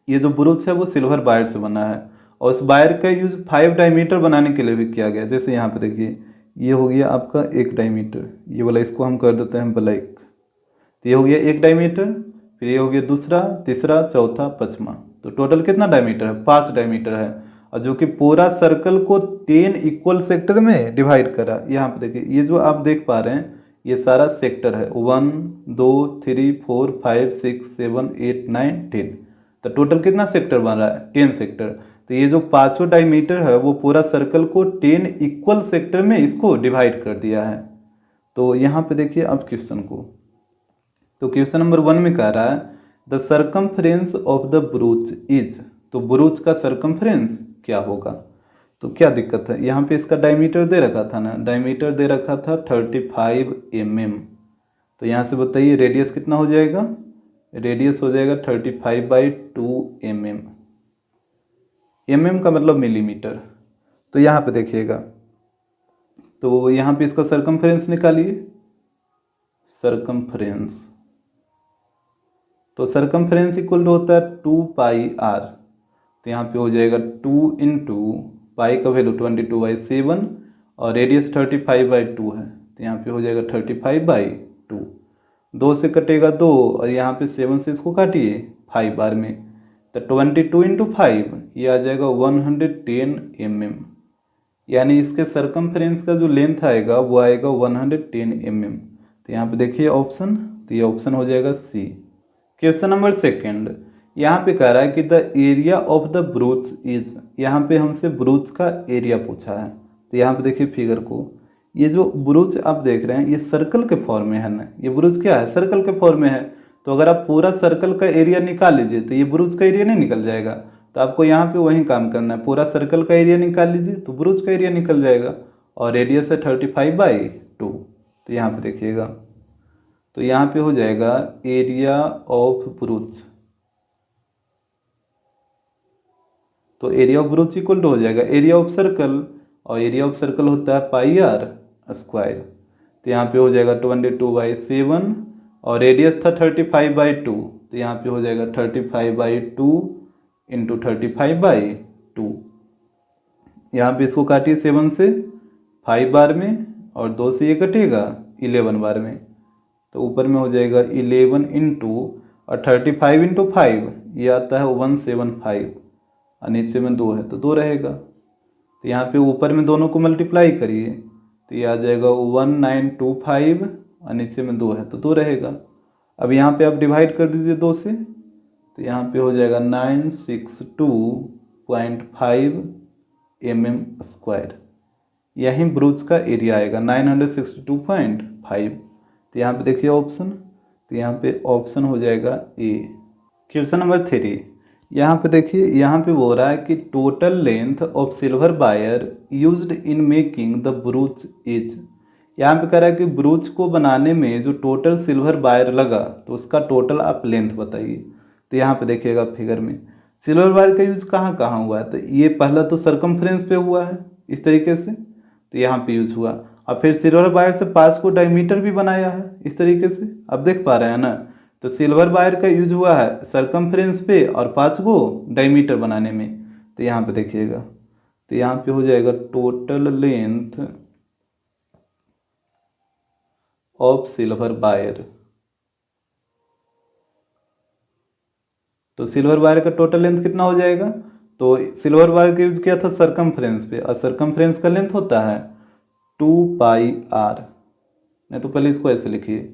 ये जो ब्रूच है वो सिल्वर वायर से बना है, और उस वायर का यूज 5 डायमीटर बनाने के लिए भी किया गया। जैसे यहाँ पे देखिए ये हो गया आपका 1 डायमीटर, ये वाला इसको हम कर देते हैं ब्लैक, तो ये हो गया 1 डायमीटर, फिर ये हो गया दूसरा, तीसरा, चौथा, पांचवा, तो टोटल कितना डायमीटर है, 5 डायमीटर है, और जो कि पूरा सर्कल को 10 इक्वल सेक्टर में डिवाइड करा। यहाँ पे देखिए ये जो आप देख पा रहे हैं ये सारा सेक्टर है, 1 2 3 4 5 6 7 8 9 10, तो टोटल कितना सेक्टर बन रहा है, 10 सेक्टर। तो ये जो 5 डायमीटर है वो पूरा सर्कल को 10 इक्वल सेक्टर में इसको डिवाइड कर दिया है। तो यहाँ पे देखिए आप क्वेश्चन को, तो क्वेश्चन नंबर 1 में कह रहा है the circumference of the ब्रूच is, तो ब्रूच का सरकमफ्रेंस क्या होगा। तो क्या दिक्कत है, यहाँ पे इसका डायमीटर दे रखा था ना, डायमीटर दे रखा था 35 mm। तो यहाँ से बताइए रेडियस कितना हो जाएगा, रेडियस हो जाएगा 35/2 mm। mm का मतलब मिलीमीटर। तो यहाँ पे देखिएगा, तो यहाँ पे इसका सरकमफ्रेंस निकालिए, सरकमफ्रेंस। तो सरकमफ्रेंस इक्वल टू होता है 2πr। तो यहाँ पे हो जाएगा 2 इंटू पाई का वैल्यू 22/7 और रेडियस 35/2 है, तो यहाँ पे हो जाएगा 35/2। 2 से कटेगा 2 और यहाँ पे 7 से इसको काटिए 5 बार में, तो 22 इंटू 5 ये आ जाएगा 110 mm। यानी इसके सरकमफ्रेंस का जो लेंथ आएगा वो आएगा 110 mm। तो यहाँ पे देखिए ऑप्शन, तो ये ऑप्शन हो जाएगा सी। क्वेश्चन नंबर सेकंड, यहाँ पे कह रहा है कि the area of the ब्रूच is, यहाँ पे हमसे ब्रूच का एरिया पूछा है। तो यहाँ पे देखिए फिगर को, ये जो ब्रूच आप देख रहे हैं ये सर्कल के फॉर्म में है ना, ये ब्रूच क्या है, सर्कल के फॉर्म में है। तो अगर आप पूरा सर्कल का एरिया निकाल लीजिए तो ये ब्रूच का एरिया नहीं निकल जाएगा। तो आपको यहाँ पे वही काम करना है, पूरा सर्कल का एरिया निकाल लीजिए तो ब्रूच का एरिया निकल जाएगा, और रेडियस है 35/2। तो यहाँ पे देखिएगा, तो यहाँ पे हो जाएगा एरिया ऑफ ब्रूच, तो area of brooch equal to हो जाएगा एरिया ऑफ सर्कल, और एरिया ऑफ सर्कल होता है πr²। तो यहाँ पे हो जाएगा 22/7 और रेडियस था 35/2। तो यहाँ पे हो जाएगा 35/2 इंटू 35/2। यहाँ पे इसको काटिए 7 से 5 बार में, और 2 से ये कटेगा 11 बार में। तो ऊपर में हो जाएगा 11 इंटू, और 35 इंटू 5 ये आता है 175, और नीचे में 2 है तो 2 रहेगा। तो यहाँ पे ऊपर में दोनों को मल्टीप्लाई करिए तो ये आ जाएगा 1925, और नीचे में 2 है तो 2 रहेगा। अब यहाँ पे आप डिवाइड कर दीजिए 2 से, तो यहाँ पे हो जाएगा 962.5 mm²। यही ब्रूच का एरिया आएगा 962.5। तो यहाँ पे देखिए ऑप्शन, तो यहाँ पे ऑप्शन हो जाएगा ए। क्वेश्चन नंबर 3, यहाँ पे देखिए, यहाँ पे बोल रहा है कि total length of silver wire used in making the ब्रूच is. यहाँ पे कह रहा है कि ब्रूच को बनाने में जो टोटल सिल्वर वायर लगा तो उसका टोटल आप लेंथ बताइए। तो यहाँ पे देखिएगा फिगर में सिल्वर वायर का यूज कहाँ कहाँ हुआ है, तो ये पहला तो सरकमफ्रेंस पे हुआ है इस तरीके से, तो यहाँ पे यूज हुआ, और फिर सिल्वर वायर से 5 को डायमीटर भी बनाया है इस तरीके से, अब देख पा रहे हैं ना। तो सिल्वर वायर का यूज हुआ है सरकमफ्रेंस पे और 5 को डायमीटर बनाने में। तो यहाँ पे देखिएगा, तो यहाँ पे हो जाएगा total length of silver wire. तो सिल्वर वायर का टोटल लेंथ कितना हो जाएगा, तो सिल्वर वायर का यूज किया था सरकमफ्रेंस पे, और सरकमफ्रेंस का लेंथ होता है 2πr। नहीं तो पहले इसको ऐसे लिखिए,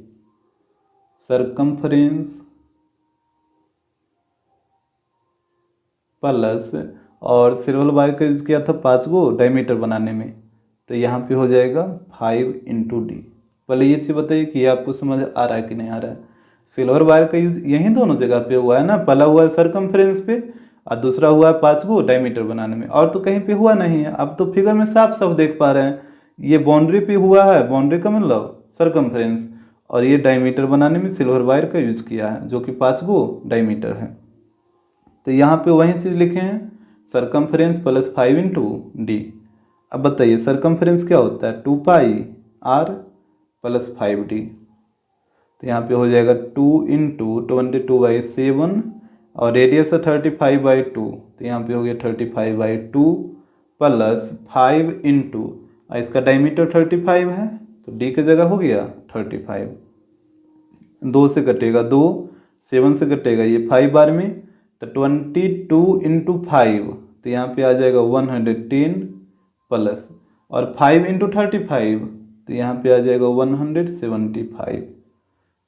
सरकमफ्रेंस प्लस, और सिल्वर वायर का यूज किया था 5 को डायमीटर बनाने में, तो यहाँ पे हो जाएगा 5 इंटू डी। पहले ये चीज़ बताइए कि ये आपको समझ आ रहा है कि नहीं आ रहा है। सिल्वर वायर का यूज यही दोनों जगह पे हुआ है ना, पहला हुआ है सरकमफ्रेंस पे और दूसरा हुआ है 5 को डायमीटर बनाने में, और तो कहीं पे हुआ नहीं है। अब तो फिगर में साफ साफ देख पा रहे हैं, ये बाउंड्री पे हुआ है, बाउंड्री का मतलब सरकमफ्रेंस, और ये डायमीटर बनाने में सिल्वर वायर का यूज किया है जो कि 5 को डायमीटर है। तो यहाँ पे वही चीज़ लिखे हैं, सरकमफ्रेंस प्लस 5 इंटू डी। अब बताइए सरकमफ्रेंस क्या होता है, 2πr प्लस 5d। तो यहाँ पे हो जाएगा 2 इंटू 22/7 और रेडियस है 35/2। तो यहाँ पे हो गया 35/2 प्लस 5 इंटू, इसका डायमीटर 35 है तो d की जगह हो गया 35। 2 से कटेगा 2, 7 से कटेगा ये 5 बार में, तो 22 इंटू 5, तो यहाँ पे आ जाएगा 110 प्लस, और 5 इंटू 35, तो यहाँ पे आ जाएगा 175।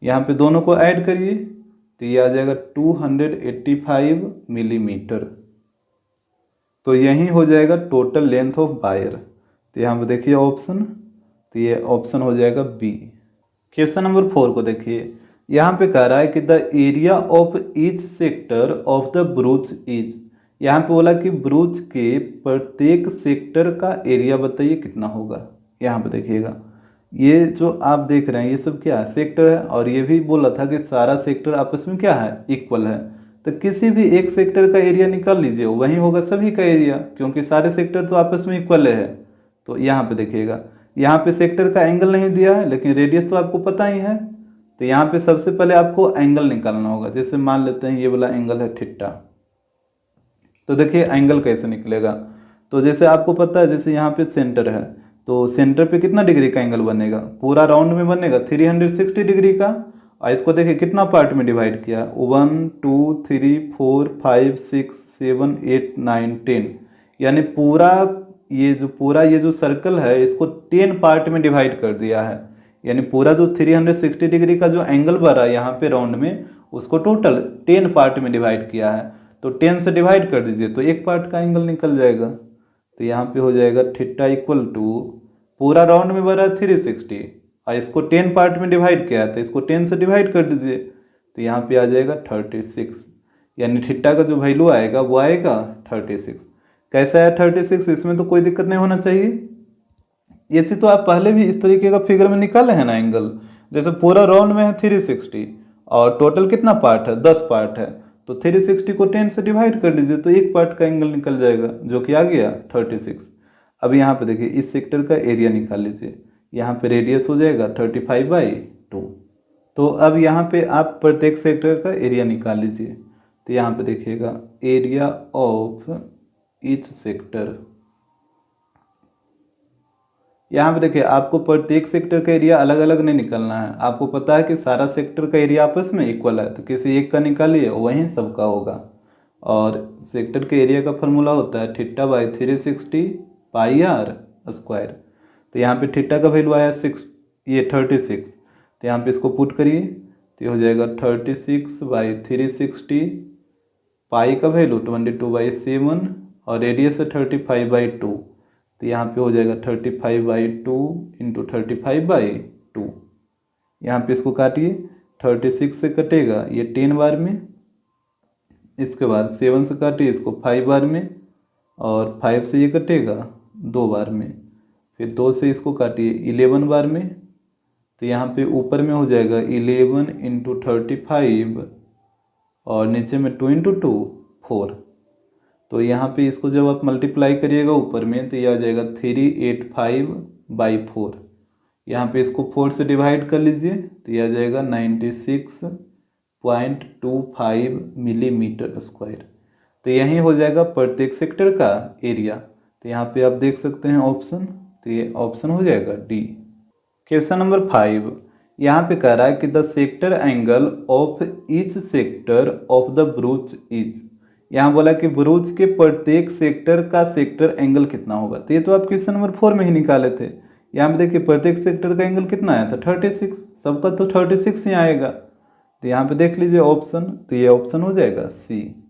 यहाँ पे दोनों को ऐड करिए तो ये आ जाएगा 285 मिलीमीटर। तो यही हो जाएगा टोटल लेंथ ऑफ वायर। तो यहाँ पे देखिए ऑप्शन, तो ये ऑप्शन हो जाएगा बी। क्वेश्चन नंबर 4 को देखिए, यहाँ पे कह रहा है कि the area of each sector of the ब्रूच is. यहाँ पे बोला कि ब्रूच के प्रत्येक सेक्टर का एरिया बताइए कितना होगा। यहाँ पे देखिएगा, ये जो आप देख रहे हैं ये सब क्या है, सेक्टर है। और ये भी बोला था कि सारा सेक्टर आपस में क्या है, इक्वल है। तो किसी भी एक सेक्टर का एरिया निकाल लीजिए, वही होगा सभी का एरिया, क्योंकि सारे सेक्टर तो आपस में इक्वल है। तो यहाँ पे देखिएगा, यहाँ पे सेक्टर का एंगल नहीं दिया है, लेकिन रेडियस तो आपको पता ही है। तो यहाँ पे सबसे पहले आपको एंगल निकालना होगा। जैसे मान लेते हैं ये वाला एंगल है थीटा, तो देखिए एंगल कैसे निकलेगा। तो जैसे आपको पता है, जैसे यहाँ पे सेंटर है, तो सेंटर पे कितना डिग्री का एंगल बनेगा, पूरा राउंड में बनेगा 360 डिग्री का। और इसको देखिए कितना पार्ट में डिवाइड किया, 1 2 3 4 5 6 7 8 9 10, यानी पूरा ये जो सर्कल है इसको 10 पार्ट में डिवाइड कर दिया है। यानी पूरा जो 360 डिग्री का जो एंगल बना यहाँ पे राउंड में, उसको टोटल 10 पार्ट में डिवाइड किया है। तो 10 से डिवाइड कर दीजिए तो एक पार्ट का एंगल निकल जाएगा। तो यहाँ पे हो जाएगा थीटा इक्वल टू, पूरा राउंड में बना 360 और इसको 10 पार्ट में डिवाइड किया है, तो इसको 10 से डिवाइड कर दीजिए तो यहाँ पे आ जाएगा 36। यानी थीटा का जो वैल्यू आएगा वो आएगा 36। कैसा है 36, इसमें तो कोई दिक्कत नहीं होना चाहिए। ये चीज़ तो आप पहले भी इस तरीके का फिगर में निकाले हैं ना एंगल। जैसे पूरा राउंड में है 360 और टोटल कितना पार्ट है, 10 पार्ट है, तो 360 को 10 से डिवाइड कर लीजिए तो एक पार्ट का एंगल निकल जाएगा, जो कि आ गया 36। अब यहाँ पे देखिए इस सेक्टर का एरिया निकाल लीजिए। यहाँ पे रेडियस हो जाएगा 35/2। तो अब यहाँ पे आप प्रत्येक सेक्टर का एरिया निकाल लीजिए। तो यहाँ पे देखिएगा एरिया ऑफ ईच सेक्टर, यहाँ पे देखिए आपको प्रत्येक सेक्टर का एरिया अलग अलग नहीं निकालना है। आपको पता है कि सारा सेक्टर का एरिया आपस में इक्वल है, तो किसी एक का निकालिए वहीं सबका होगा। और सेक्टर के एरिया का फॉर्मूला होता है θ/360 πr²। तो यहाँ पे थीटा का वैल्यू आया 36। तो यहाँ पे इसको पुट करिए तो ये हो जाएगा 36/360, पाई का वैल्यू 22/7 और रेडियस है 35/2। तो यहाँ पे हो जाएगा 35/2 इंटू 35/2। यहाँ पे इसको काटिए, 36 से कटेगा ये 10 बार में, इसके बाद 7 से काटिए इसको 5 बार में, और 5 से ये कटेगा 2 बार में, फिर 2 से इसको काटिए 11 बार में। तो यहाँ पे ऊपर में हो जाएगा 11 इंटू 35 और नीचे में 2 इंटू 2 4। तो यहाँ पे इसको जब आप मल्टीप्लाई करिएगा ऊपर में तो ये आ जाएगा 385/4। यहाँ पे इसको 4 से डिवाइड कर लीजिए तो ये आ जाएगा 96.25 मिलीमीटर स्क्वायर। तो यही हो जाएगा प्रत्येक सेक्टर का एरिया। तो यहाँ पे आप देख सकते हैं ऑप्शन, तो ये ऑप्शन हो जाएगा डी। क्वेश्चन नंबर 5, यहाँ पे कह रहा है कि the sector angle of each sector of the ब्रूच is. यहाँ बोला कि ब्रूच के प्रत्येक सेक्टर का सेक्टर एंगल कितना होगा। तो ये तो आप क्वेश्चन नंबर 4 में ही निकाले थे। यहाँ पे देखिए प्रत्येक सेक्टर का एंगल कितना आया था 36, सबका तो 36 ही आएगा। तो यहाँ पे देख लीजिए ऑप्शन, तो ये ऑप्शन हो जाएगा सी।